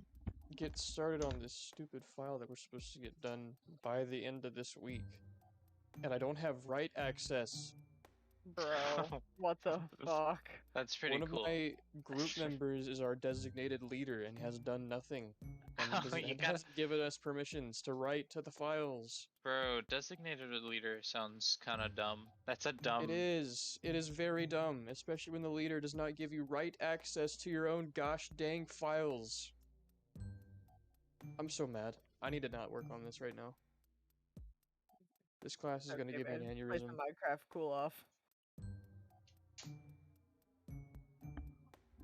get started on this stupid file that we're supposed to get done by the end of this week, and I don't have write access. Bro, what the fuck? That's pretty One cool. of my group members is our designated leader and has done nothing. And hasn't given us permissions to write to the files. Bro, designated leader sounds kind of dumb. That's a dumb... It is. It is very dumb, especially when the leader does not give you write access to your own gosh dang files. I'm so mad. I need to not work on this right now. This class is gonna give me an Play aneurysm. some Minecraft cool off. I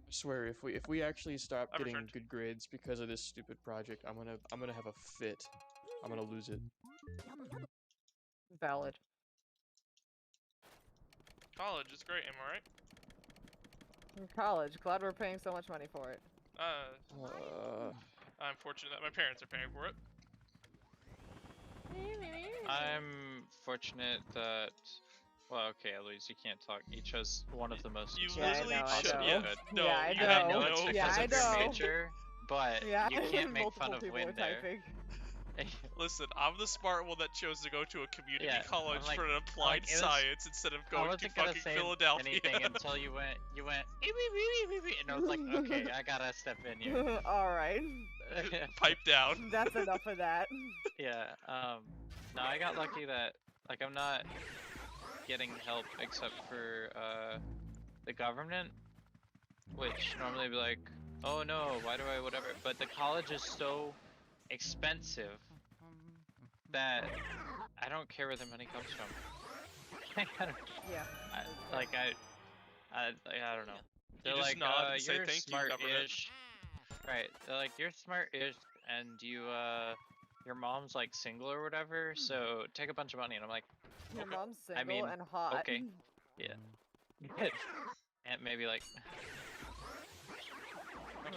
swear, if we actually stop getting good grades because of this stupid project, I'm gonna have a fit. I'm gonna lose it. Valid. College is great, am I right? In college, glad we're paying so much money for it. I'm fortunate that my parents are paying for it. I'm fortunate that... Well, okay, Luigi, you can't talk. You chose one of the most... You Yeah, literally I know, chose... I know. Yeah, no, Yeah, I you know. have I know no... it's because Yeah, I of your know. major, but Yeah, you can't make multiple fun of people Win were there. typing. Listen, I'm the smart one that chose to go to a community Yeah, college I'm like- for an applied it was- science instead of I going to wasn't gonna fucking say Philadelphia. anything until you went, and I was like, okay, I gotta step in here. Alright. Pipe down. That's enough of that. Yeah, no, I got lucky that, like, I'm not getting help except for, the government, which normally would be like, oh no, why do I whatever, but the college is so expensive that I don't care where the money comes from. I don't, Yeah. I don't know. They're just like, nod and say, you're "Thank you, government." smart-ish. Right. They're like, you're smart-ish, and your mom's like single or whatever, so take a bunch of money. And I'm like, Your okay. mom's I single mean, and hot. okay. Yeah. And maybe like.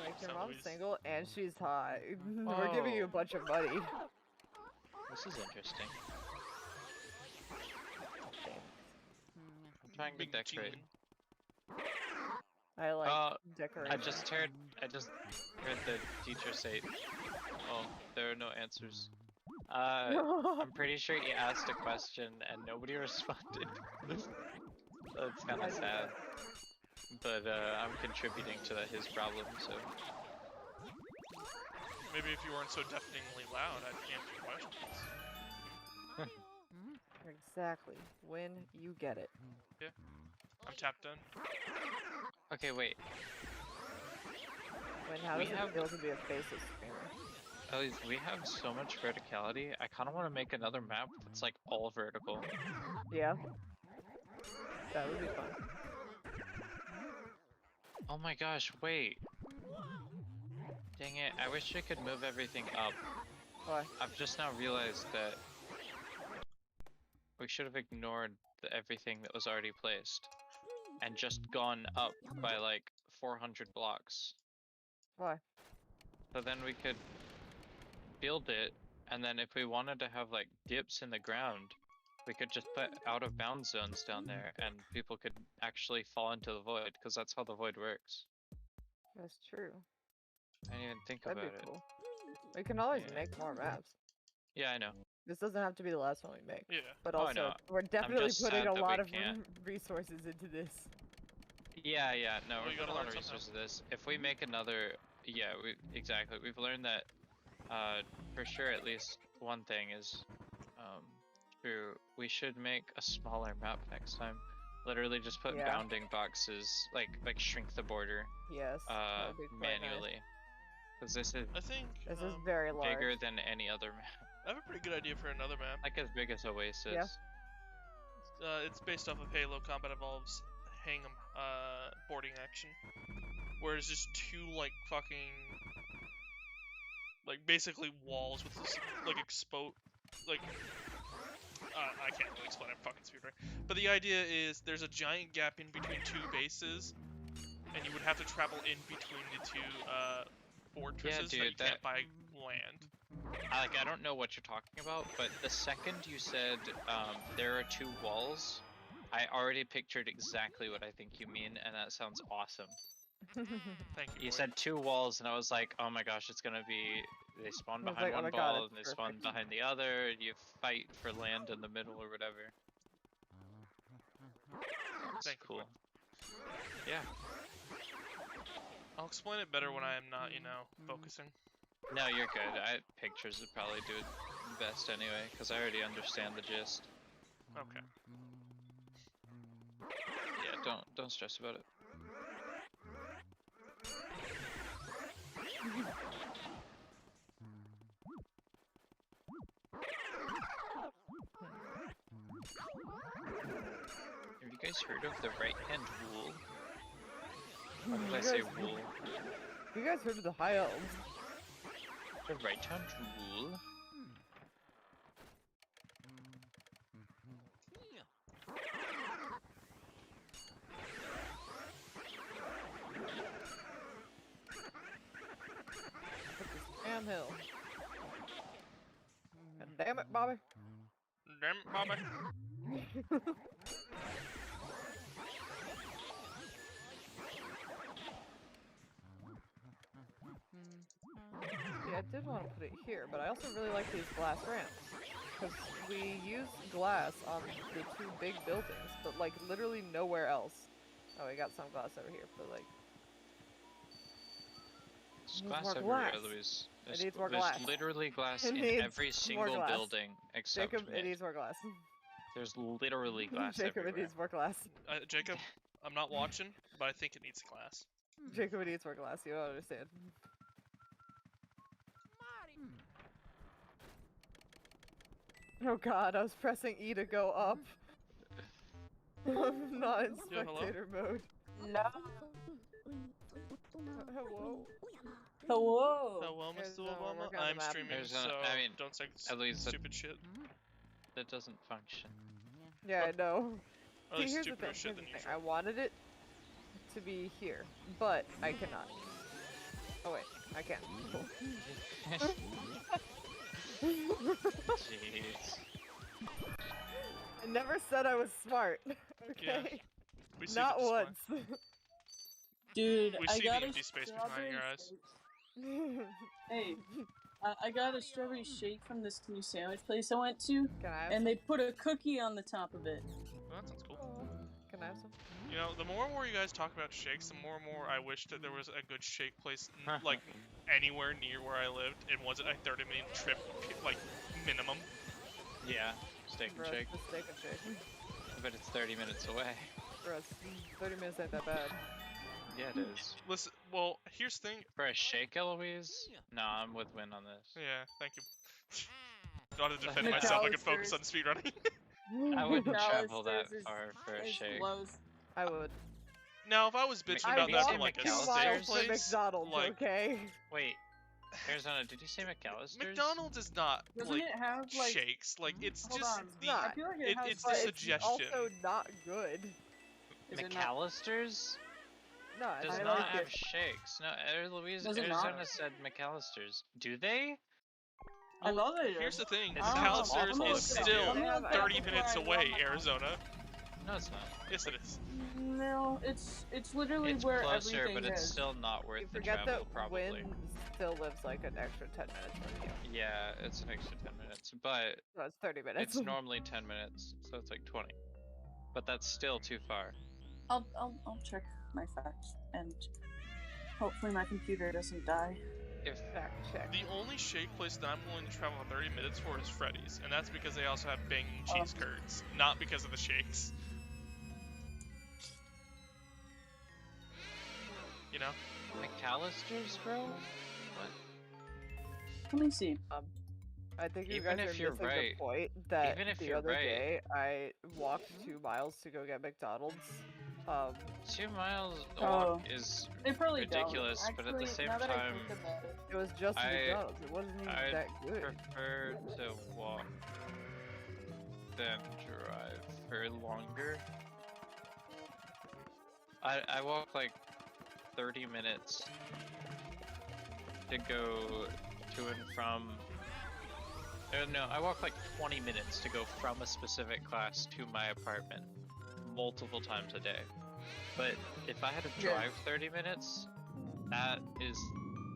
Like, your So mom's Louise- single and she's hot. We're giving you a bunch of money. This is interesting. I'm trying to Big decorate. gene. I like I decoration. just heard the teacher say, "Oh, there are no answers." I'm pretty sure he asked a question and nobody responded. That's kind I of do sad. But I'm contributing to his problem, so. Maybe if you weren't so deafeningly loud, I'd answer your questions. Exactly. When you get it. I'm tapped in. Okay, wait. When how We does it have- feel to be a faceless screamer? At least we have so much verticality. I kind of want to make another map that's like all vertical. Yeah. That would be fun. Oh my gosh, wait. Dang it, I wish I could move everything up. Why? I've just now realized that we should have ignored everything that was already placed and just gone up by like 400 blocks. Why? So then we could build it, and then if we wanted to have like dips in the ground, we could just put out of bounds zones down there and people could actually fall into the void, because that's how the void works. That's true. I didn't even think That'd about be it. cool. We can always Yeah. make more maps. Yeah, I know. This doesn't have to be the last one we make. Yeah. But Oh, I also, know. we're definitely just putting sad a that lot we of can't. resources into this. Yeah, no, Well, we're you putting gotta a lot learn of somehow. resources to this. If we make another, yeah, exactly. We've learned that, for sure. At least one thing is, true. We should make a smaller map next time. Literally, just put Yeah. bounding boxes, like shrink the border, Yes. that would be quite nice. manually. Because this is I think This is very large. bigger than any other map. I have a pretty good idea for another map. Like as big as Oasis. Yeah. It's based off of Halo. Combat Evolves hang 'em boarding action, where it's just two like fucking like basically walls with this, like I can't really explain it. I'm fucking Speedrun. But the idea is there's a giant gap in between two bases, and you would have to travel in between the two fortresses that you dude, can't by land. I don't know what you're talking about, but the second you said there are two walls, I already pictured exactly what I think you mean, and that sounds awesome. Thank you. You boy. said two walls, and I was like, oh my gosh, it's gonna be they spawn I was behind like, oh one my God, ball it's and they spawn perfect. behind the other, and you fight for land in the middle or whatever. That's Thank you, boy. cool. Yeah. I'll explain it better when I am not, focusing. No, you're good. Pictures would probably do it best anyway, because I already understand the gist. Okay. Yeah, don't stress about it. Have you guys heard of the right-hand rule? Why did I say You guys- rule? You guys heard of the High Elves? The right-hand rule? Damn hill. God damn it, Bobby. Damn it, Bobby. Yeah, I did want to put it here, but I also really like these glass ramps. Because we use glass on the two big buildings, but like literally nowhere else. Oh, we got some glass over here, but like... There's Needs glass more everywhere, glass. Louise. It needs more There's glass. literally glass It in needs every more single glass. building except Jacob, it mid. needs more glass. There's literally glass Jacob, everywhere. it needs more glass. Jacob, I'm not watching, but I think it needs glass. Jacob, it needs more glass. You don't understand. Oh god, I was pressing E to go up. I'm not in Yeah, hello? spectator mode. No. Hello? Hello. Hello, There's Mr. no Obama. work on the I'm map. streaming, There's so I mean, don't say at least stupid shit. that doesn't function. Yeah, I know. Or See, like here's the stupider thing. shit Here's than the thing. usual. I wanted it to be here, but I cannot. Oh wait, I can. Cool. Jeez. I never said I was smart. Okay. We see Not the display. once. Dude, We I see got the a empty space behind your eyes. shake. Hey, I got a strawberry shake from this new sandwich place I went to, Can I have and some? they put a cookie on the top of it. Well, that sounds cool. Can I have some? You know, the more and more you guys talk about shakes, the more and more I wish that there was a good shake place, like, anywhere near where I lived, and wasn't a 30-minute trip, like, minimum. Yeah, steak and Bruh, shake. just steak and shake. But it's 30 minutes away. Bruh, 30 minutes ain't that bad. Yeah, it is. Listen, well, here's the thing. For a shake, Eloise? No, I'm with Win on this. Yeah, thank you. Not to defend myself, I could focus on speedrunning. I wouldn't travel that McAllister's is- far for a is shake. blows. I would. Now, if I was bitching I about that from, walked like, a 2 steak miles to place, McDonald's, like, okay? Wait, Arizona, did you say McAllister's? McDonald's is not, Doesn't like, it have like? shakes. Like, it's Hold just on. the... Not. I feel like it has. it's But the it's suggestion. also not good. Is it not? McAllister's No, does I not like have it. shakes. No, Louise, Does it not? Arizona said McAllister's. Do they? I love it. Here's the thing, It sounds McAllister's awful is if they still do. They have 30 minutes where I away, love my Arizona. No, it's not. Yes, it is. No, it's literally It's where closer, everything but it's is. still not worth You the forget travel, that probably. Win still lives like an extra 10 minutes from you. Yeah, it's an extra 10 minutes, but So it's 30 minutes. it's normally 10 minutes, so it's like 20. But that's still too far. I'll check my facts and hopefully my computer doesn't die. If Fact check. The only shake place that I'm willing to travel 30 minutes for is Freddy's, and that's because they also have banging cheese curds, not because of the shakes. You know? McAllister's, bro? What? Let me see. I think you Even guys if are you're missing right- the point that even if the you're other right- day I walked 2 miles to go get McDonald's. 2 miles Oh. walk is They probably ridiculous, don't. but at the Actually, same now that I time, think about it, it was just I- McDonald's. It wasn't even I that good. prefer to walk than drive for longer. I walk like 30 minutes to go to and from. No, I walk like 20 minutes to go from a specific class to my apartment multiple times a day. But if I had to Yeah. drive 30 minutes, that is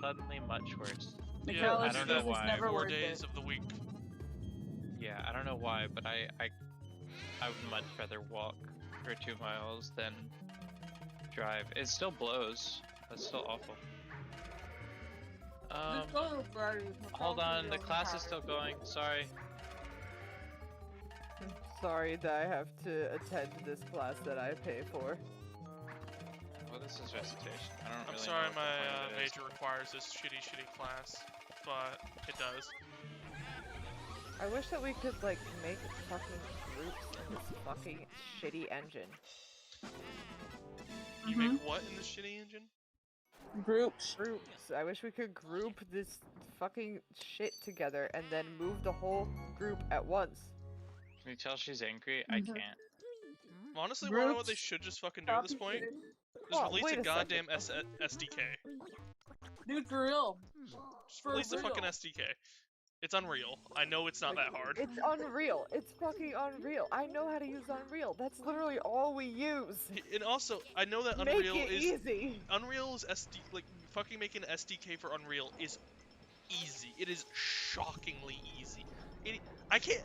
suddenly much worse. Yeah, I don't know McAllister's was why. never 4 worth days it. of the week. Yeah, I don't know why, but I would much rather walk for 2 miles than drive. It still blows. That's still awful. Just go to Freddy's. Hold on, the McAllister's class doesn't is still have going. Sorry. Sorry that I have to attend this class that I pay for. Well, this is recitation. I don't really I'm know sorry what the my point of it is. major requires this shitty class, but it does. I wish that we could like make fucking groups in this fucking shitty engine. You make what in this shitty engine? Groups. Groups. I wish we could group this fucking shit together and then move the whole group at once. Can you tell she's angry? I Mhm. can't. Honestly, wanna know what they Groups. should just fucking do at this point? Just Oh, release wait a a goddamn SDK. Dude, for real. Just For release a fucking real. SDK. It's Unreal. I know it's not that hard. It's Unreal. It's fucking Unreal. I know how to use Unreal. That's literally all we use. And also, I know that Make Unreal it is easy. Unreal's like fucking making an SDK for Unreal is easy. It is shockingly easy. I can't.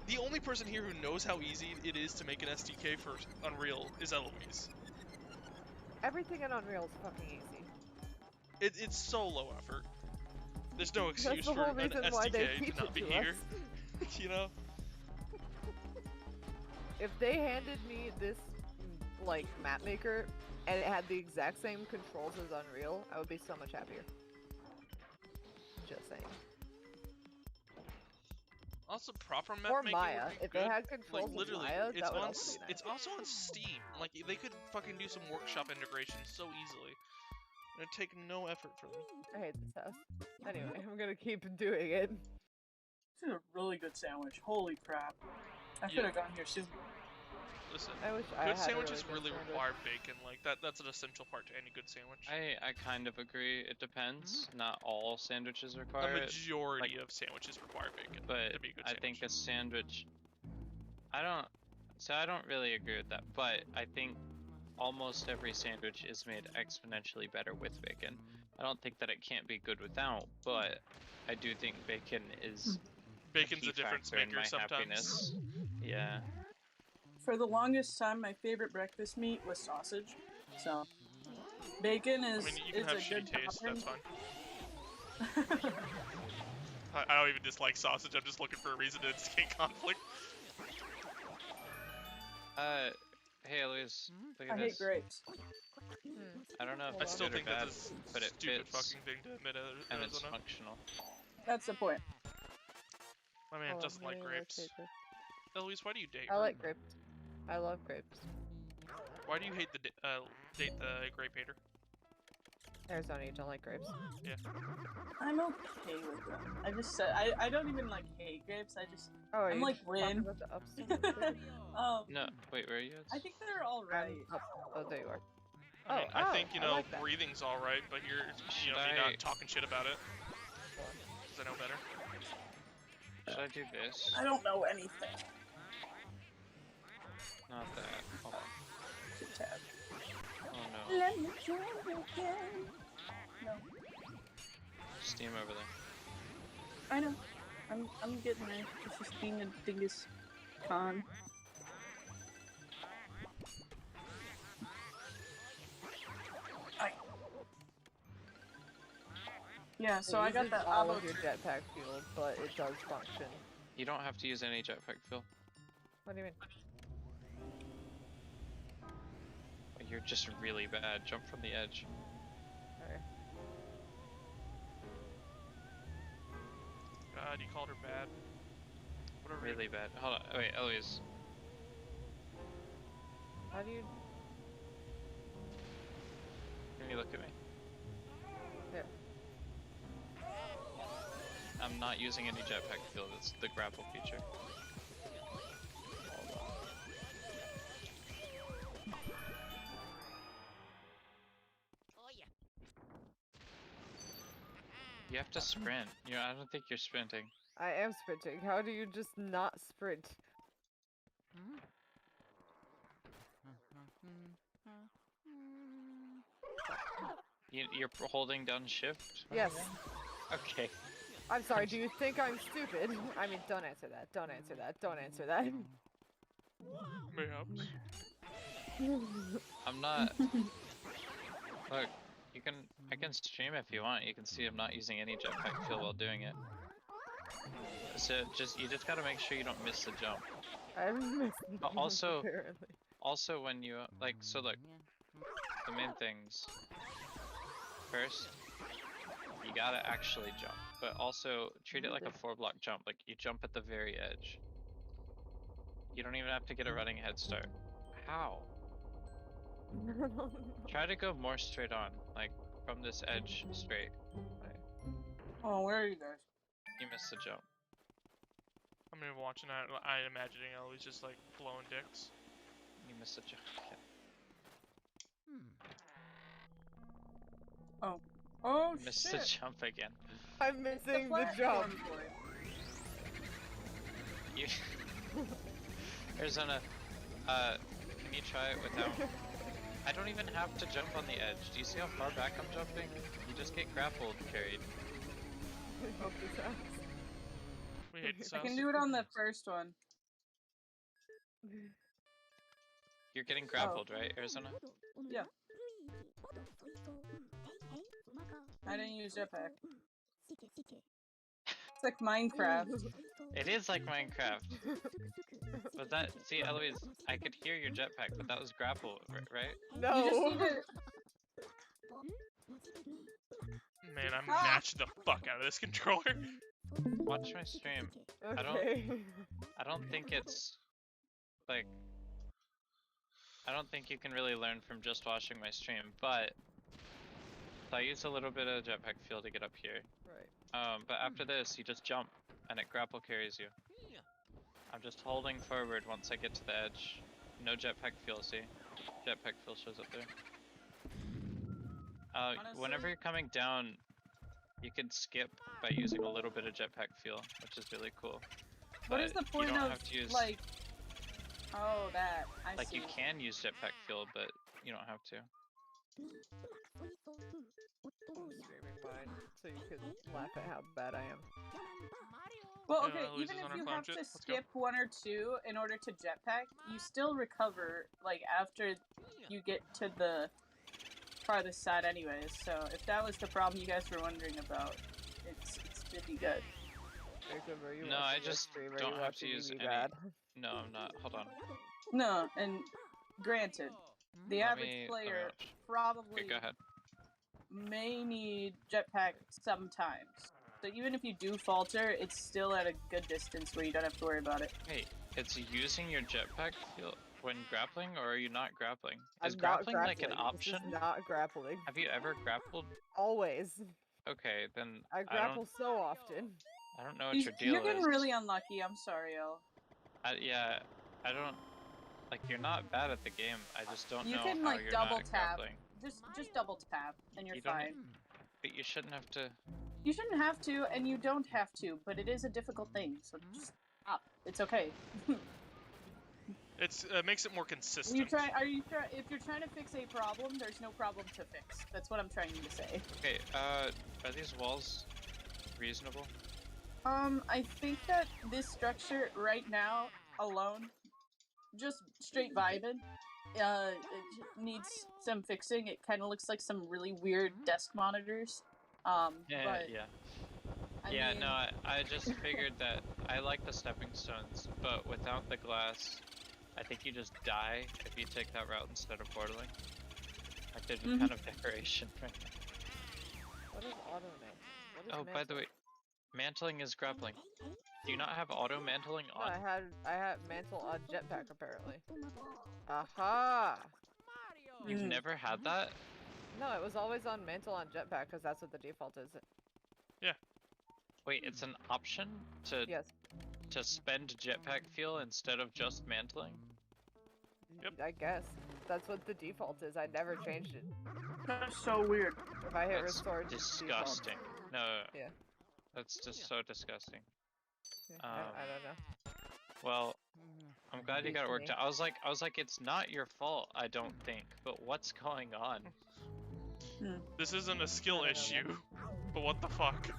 The only person here who knows how easy it is to make an SDK for Unreal is Eloise. Everything in Unreal is fucking easy. It's so low effort. There's no That's excuse the for whole an reason why they SDK teach to not it be to here. us. You know? If they handed me this, like, map maker, and it had the exact same controls as Unreal, I would be so much happier. Just saying. also proper map Or making Maya. would be If they good. had controls Like of literally, Maya, it's that would on also be nice. it's also on Steam. Like they could fucking do some workshop integration so easily. It'd take no effort for them. I hate this house. Anyway, I'm gonna keep doing it. This is a really good sandwich. Holy crap. I Yeah. should have gone here soon. Listen, I wish I good had a sandwiches really really good require bacon. Like that's an essential part to any good sandwich. I kind of agree. It depends. Not all sandwiches A require it, majority of sandwiches requare bacon but to be a good I sandwich. think a sandwich. I don't really agree with that. But I think almost every sandwich is made exponentially better with bacon. I don't think that it can't be good without, but I do think bacon is Bacon's key a difference factor in maker my sometimes. happiness. Yeah. For the longest time, my favorite breakfast meat was sausage. So, bacon I is, mean, you can is have a shitty good taste, that's topping. fine. I don't even dislike sausage, I'm just looking for a reason to instigate conflict. Hey Eloise, look I at hate this. grapes. I don't know if I it's still good or think bad, that's a but it stupid fits fucking thing to admit and as it's a no. functional. That's the point. My man Oh, doesn't like maybe grapes. let's take Eloise, why do you date I her? like grapes. I love grapes. Why do you hate the date the grape hater? Arizona, you don't like grapes. Yeah. I'm okay with them. I just said, I don't even like hate grapes. Oh, are I'm you like talking Lynn. about the upstairs? No, wait, where are you? I think they're alright. Oh, there you are. I mean, I think, you I know, like that. breathing's alright, but you're, you know, Should me I- not talking shit about it. Because I know better. Should I do this? I don't know anything. Not that. Oh, Tab. oh no. Let me try again. No, Steam over there. I know. I'm getting there. It's just being a dingus con. Yeah, so It I got uses the all avo. of your jetpack fuel, but it does function. You don't have to use any jetpack fuel. What do you mean? You're just really bad. Jump from the edge. Alright. God, you called her bad. Whatever. Really bad. Hold on. Wait, Eloise. How do you? Can you look at me? Yeah. I'm not using any jetpack fuel. That's the grapple feature. Hold on. You have to sprint. You know, I don't think you're sprinting. I am sprinting. How do you just not sprint? You're holding down shift? Yes. Okay. I'm sorry. Do you think I'm stupid? I mean, don't answer that. Don't answer that. Don't answer that. Mayhaps. I'm not. Look, you can. I can stream if you want. You can see I'm not using any jetpack fuel while doing it. So you just gotta make sure you don't miss the jump. I'm missing. But also- apparently. Also, when you so look, the main things. First, you gotta actually jump, but also treat it like a 4-block jump. Like you jump at the very edge. You don't even have to get a running head start. How? Try to go more straight on, like from this edge straight. Oh, where are you guys? You missed the jump. I'm even watching that, I imagining Eloise just like blowing dicks. You missed the jump. Oh, You missed shit. the jump again. I'm missing the jump. platform boy. You. Arizona, can you try it without? I don't even have to jump on the edge. Do you see how far back I'm jumping? You just get grappled carried. Hope this sucks. We hate this I house. can do it on the first one. You're getting grappled, right, Arizona? Yeah. I didn't use jetpack. It's like Minecraft. It is like Minecraft. But that, see, Eloise, I could hear your jetpack, but that was grapple, right? No. You just need to... Man, I'm matching the fuck out of this controller. watch my stream. Okay. I don't think it's like I don't think you can really learn from just watching my stream, but so I use a little bit of jetpack fuel to get up here. Right. But after this, you just jump and it grapple carries you. I'm just holding forward once I get to the edge. No jetpack fuel, see? Jetpack fuel shows up there. Whenever you're coming down, you can skip by using a little bit of jetpack fuel, which is really cool. What is the But point you don't of have to use, like? Oh, that I like see. you can use jetpack fuel, but you don't have to. Streaming mine so you can laugh at how bad I am. Well, Yeah, okay, Louise even is if on you her have clown to shit. Let's go. skip one or two in order to jetpack, you still recover, like, after you get to the farthest side anyways, so if that was the problem you guys were wondering about, it's pretty good. Jacob, are you No, I watching your just stream? Are don't you have to watching me use be any- bad? No, I'm not. Hold on. No, and granted, the Let average me player watch. probably Okay, go ahead. may need jetpack sometimes. So even if you do falter, it's still at a good distance where you don't have to worry about it. Hey, it's using your jetpack fuel when grappling, or are you not grappling? Is I'm not grappling like an option? This is not grappling. Have you ever grappled? Always. Okay, then I grapple so often. I don't know what your deal You're getting is. really unlucky. I'm sorry, El. Yeah, I don't. Like, you're not bad at the game. I just don't You know can how like you're double not tap. grappling. Just double tap, and you're You don't- fine. But you shouldn't have to. You shouldn't have to, and you don't have to, but it is a difficult thing. So just stop. It's okay. It's makes it more consistent. If you're trying to fix a problem, there's no problem to fix. That's what I'm trying to say. Okay, are these walls reasonable? I think that this structure right now alone, just straight vibing, it needs some fixing. It kind of looks like some really weird desk monitors. Yeah, But yeah. I Yeah, mean, no, I just figured that I like the stepping stones, but without the glass, I think you just die if you take that route instead of portaling. Like, they're just kind of decoration right now. What is auto mantle? What is Oh, by the way, mantling is grappling. Do you not have auto mantling No, on? I had mantle on jetpack apparently. Aha! You've never had that? No, it was always on mantle on jetpack because that's what the default is. Wait, it's an option to Yes. to spend jetpack fuel instead of just mantling? Yep. I guess. That's what the default is. I never changed it. that's so weird. If I hit That's restore, it's default. disgusting. No, Yeah. that's just so disgusting. Yeah, I don't know. Well, I'm glad you got it worked out. I was like, it's not your fault, I don't think. But what's going on? This isn't a skill I don't know. issue, but what the fuck?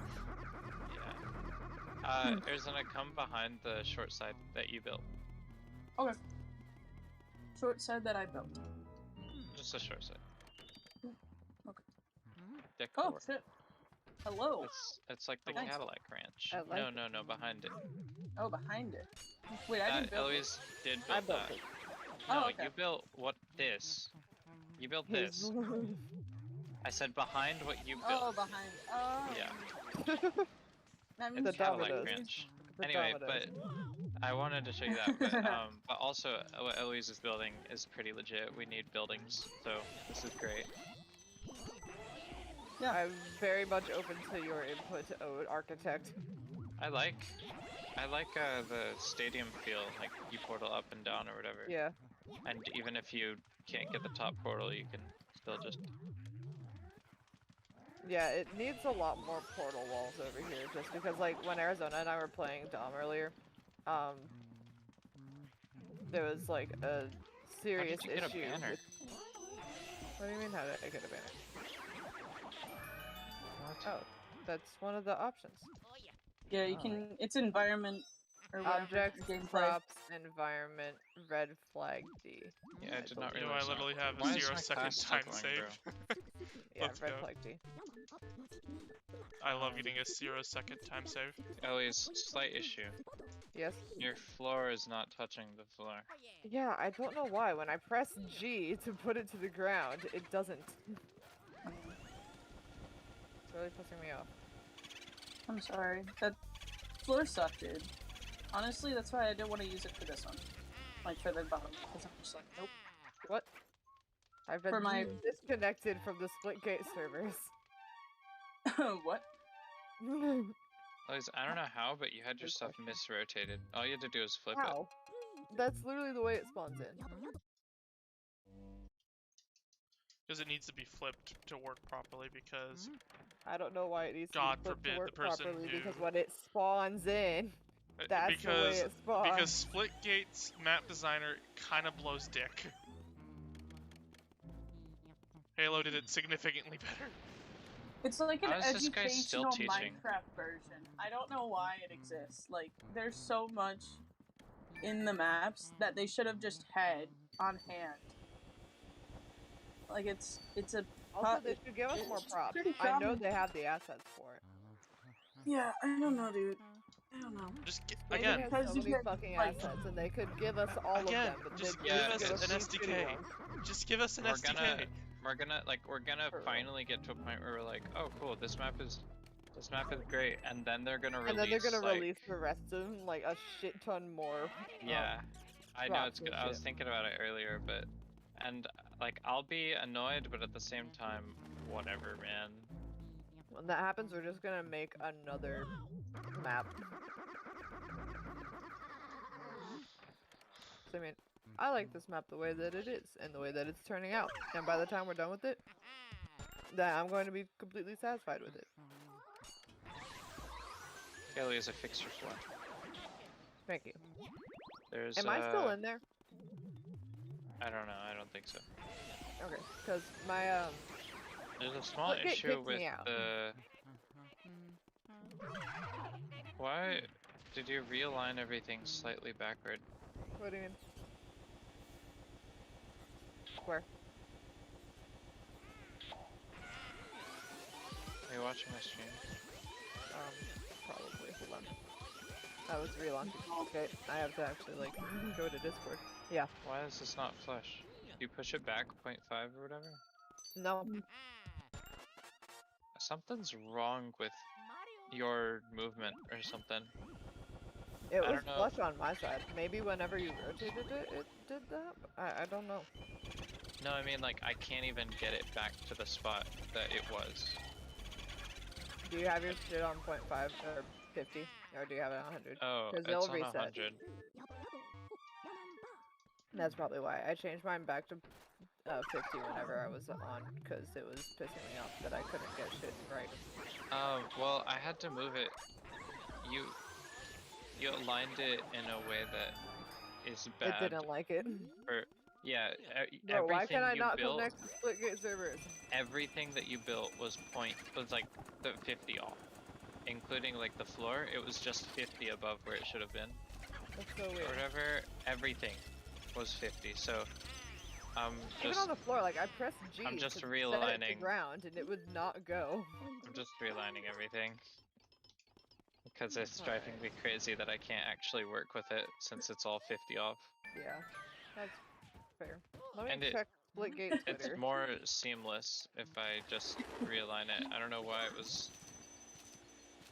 Yeah. There's gonna come behind the short side that you built. Okay. Short side that I built. Just a short side. Okay. Decor. Oh shit. Hello. It's like the Thanks. Cadillac Ranch. I like No, behind it. Oh, behind it. Wait, I didn't build it. Eloise did I build built that. it. No, Oh, okay. you built this. You built this. His- I said behind what you built. Oh, behind. Oh. Yeah. That The means Cadillac dominoes. Ranch. The Anyway, dominoes. but I wanted to show you that. But also, what Eloise is building is pretty legit. We need buildings, so this is great. Yeah. I'm very much open to your input, architect. I like the stadium feel, like you portal up and down or whatever. Yeah. And even if you can't get the top portal, you can still just. Yeah, it needs a lot more portal walls over here, just because, like, when Arizona and I were playing Dom earlier, there was, like, a serious How did you get issue a banner? with... What do you mean, how did I get a banner? Oh, that's one of the options. Yeah, you can. It's environment or whatever. Objects, gameplay. props, environment, red flag D. Yeah, I did not You know, realize. I literally that. have a Why is 0 my second class still time going, save. bro? Yeah, Let's red go. flag D. I love getting a 0 second time save. Eloise, slight issue. Yes? Your floor is not touching the floor. Yeah, I don't know why. When I press G to put it to the ground, it doesn't. It's really pissing me off. I'm sorry. That floor sucked, dude. Honestly, that's why I didn't want to use it for this one. Like, for the bottom. Because I'm just like, nope. What? I've been For my- disconnected from the Splitgate servers. What? Liz, I don't know how, but you had your stuff misrotated. All you had to do is flip How? That's literally the way it spawns in. Because it needs to be flipped to work properly. Because I don't know why it needs God to be flipped forbid to the work person properly, who- because when it spawns in, that's the way it spawns. because Splitgate's map designer kind of blows dick. Halo did it significantly better. It's like an How is this guy still educational teaching? Minecraft version. I don't know why it exists. Like, there's so much in the maps that they should have just had on hand. Like, it's a... Also, they should give us more it's props. pretty I know common. they have the assets for it. Yeah, I don't know, dude. I don't know. Just They again, have Because so you many get, fucking like- assets, and they could give us all Again, of them, but just they give just us give us an these SDK. shitty ones. just give us an We're SDK. We're gonna For real. finally get to a point where we're like, oh cool, this map is great, and then they're gonna release. And then they're gonna like, release the rest of them, like a shit ton more. Yeah, I know props it's and good. I was shit. thinking about it earlier, but and like I'll be annoyed, but at the same time, whatever, man. When that happens, we're just gonna make another map. So, I mean, I like this map the way that it is, and the way that it's turning out. And by the time we're done with it, then I'm going to be completely satisfied with it. Haley is a fixer floor. Thank you. There's. Am I still in there? I don't know. I don't think so. Okay, because my There's a small Splitgate issue kicked with me out. the. Why did you realign everything slightly backward? what do you mean? Where? Are you watching my stream? Probably. Hold on. I was relaunching. Okay, I have to actually like go to Discord. Yeah. Why is this not flush? You push it back 0.5 or whatever? No. Something's wrong with your movement or something. It I was don't know. flush on my side. Maybe whenever you rotated it, it did that? I don't know. No, I mean like I can't even get it back to the spot that it was. Do you have your shit on 0.5 or 50? Or do you have it on 100? Oh, 'Cause it's they'll on reset. 100. That's probably why. I changed mine back to 50 whenever I was on, because it was pissing me off that I couldn't get shit right. Well, I had to move it. You aligned it in a way that is bad. It didn't like it. Yeah, Bro, why everything can I you not built, connect to Splitgate servers? everything that you built was like the 50 off, including like the floor. It was just 50 above where it should have been, That's so or weird. whatever. Everything was 50. So Even on the floor, like I pressed G I'm just to set it realigning. to ground, and it would not go. I'm just realigning everything because it's driving me crazy that I can't actually work with it since it's all 50 off. Yeah, that's fair. Let me And it- check Splitgate It's Twitter. more seamless if I just realign it. I don't know why it was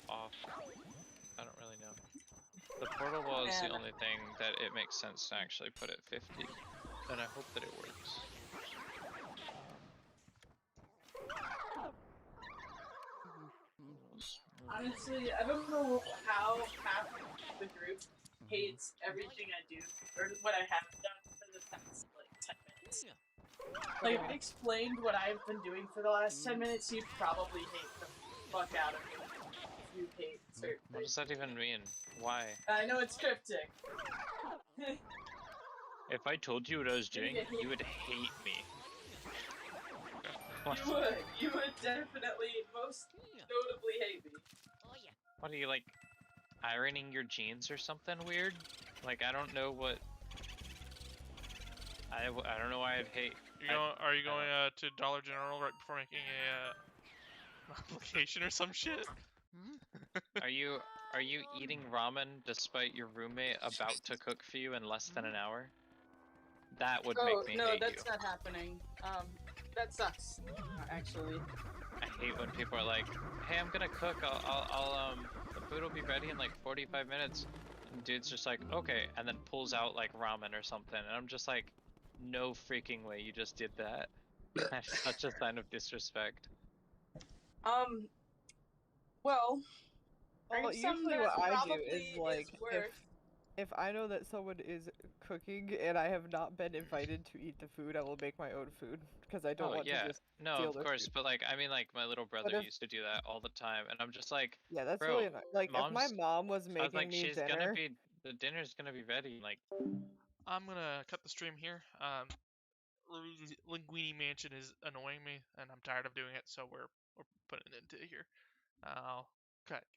off. I don't really know. The portal wall is the Man. only thing that it makes sense to actually put at 50, and I hope that it works. Honestly, I don't know how half the group hates everything I do, or what I have done for the past, like, 10 minutes. Like, if I explained what I've been doing for the last 10 minutes, you'd probably hate the fuck out of me if you hate certain What things. does that even mean? Why? I know it's cryptic. If I told you what I was doing, you would hate me. What? You would definitely, most notably hate me. What are you, like, ironing your jeans or something weird? Like, I don't know what... I don't know why I'd hate... Are you going to Dollar General right before making a application or some shit? Are you eating ramen despite your roommate about to cook for you in less than an hour? That would make me no, hate that's you. not happening. That sucks, actually. I hate when people are like, "Hey, I'm gonna cook. I'll food will be ready in like 45 minutes. And dude's just like, okay, and then pulls out like ramen or something, and I'm just like, no freaking way you just did that. That's such a sign of disrespect. Well, Well, some usually that what I do probably is like worth. if I know that someone is cooking and I have not been invited to eat the food, I will make my own food because I don't Oh want yeah, to just no, steal of their course, food. but like, I mean, like my little brother if- used to do that all the time, and I'm just like, Yeah, that's bro, really annoying. Like if my mom's. mom was I was like, making me she's gonna dinner, be, the dinner's gonna be ready. Like, I'm gonna cut the stream here. Linguini Mansion is annoying me, and I'm tired of doing it, so we're putting it into here. I'll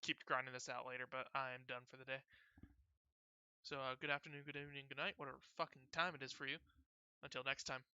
keep grinding this out later, but I am done for the day. So good afternoon, good evening, good night, whatever fucking time it is for you. Until next time.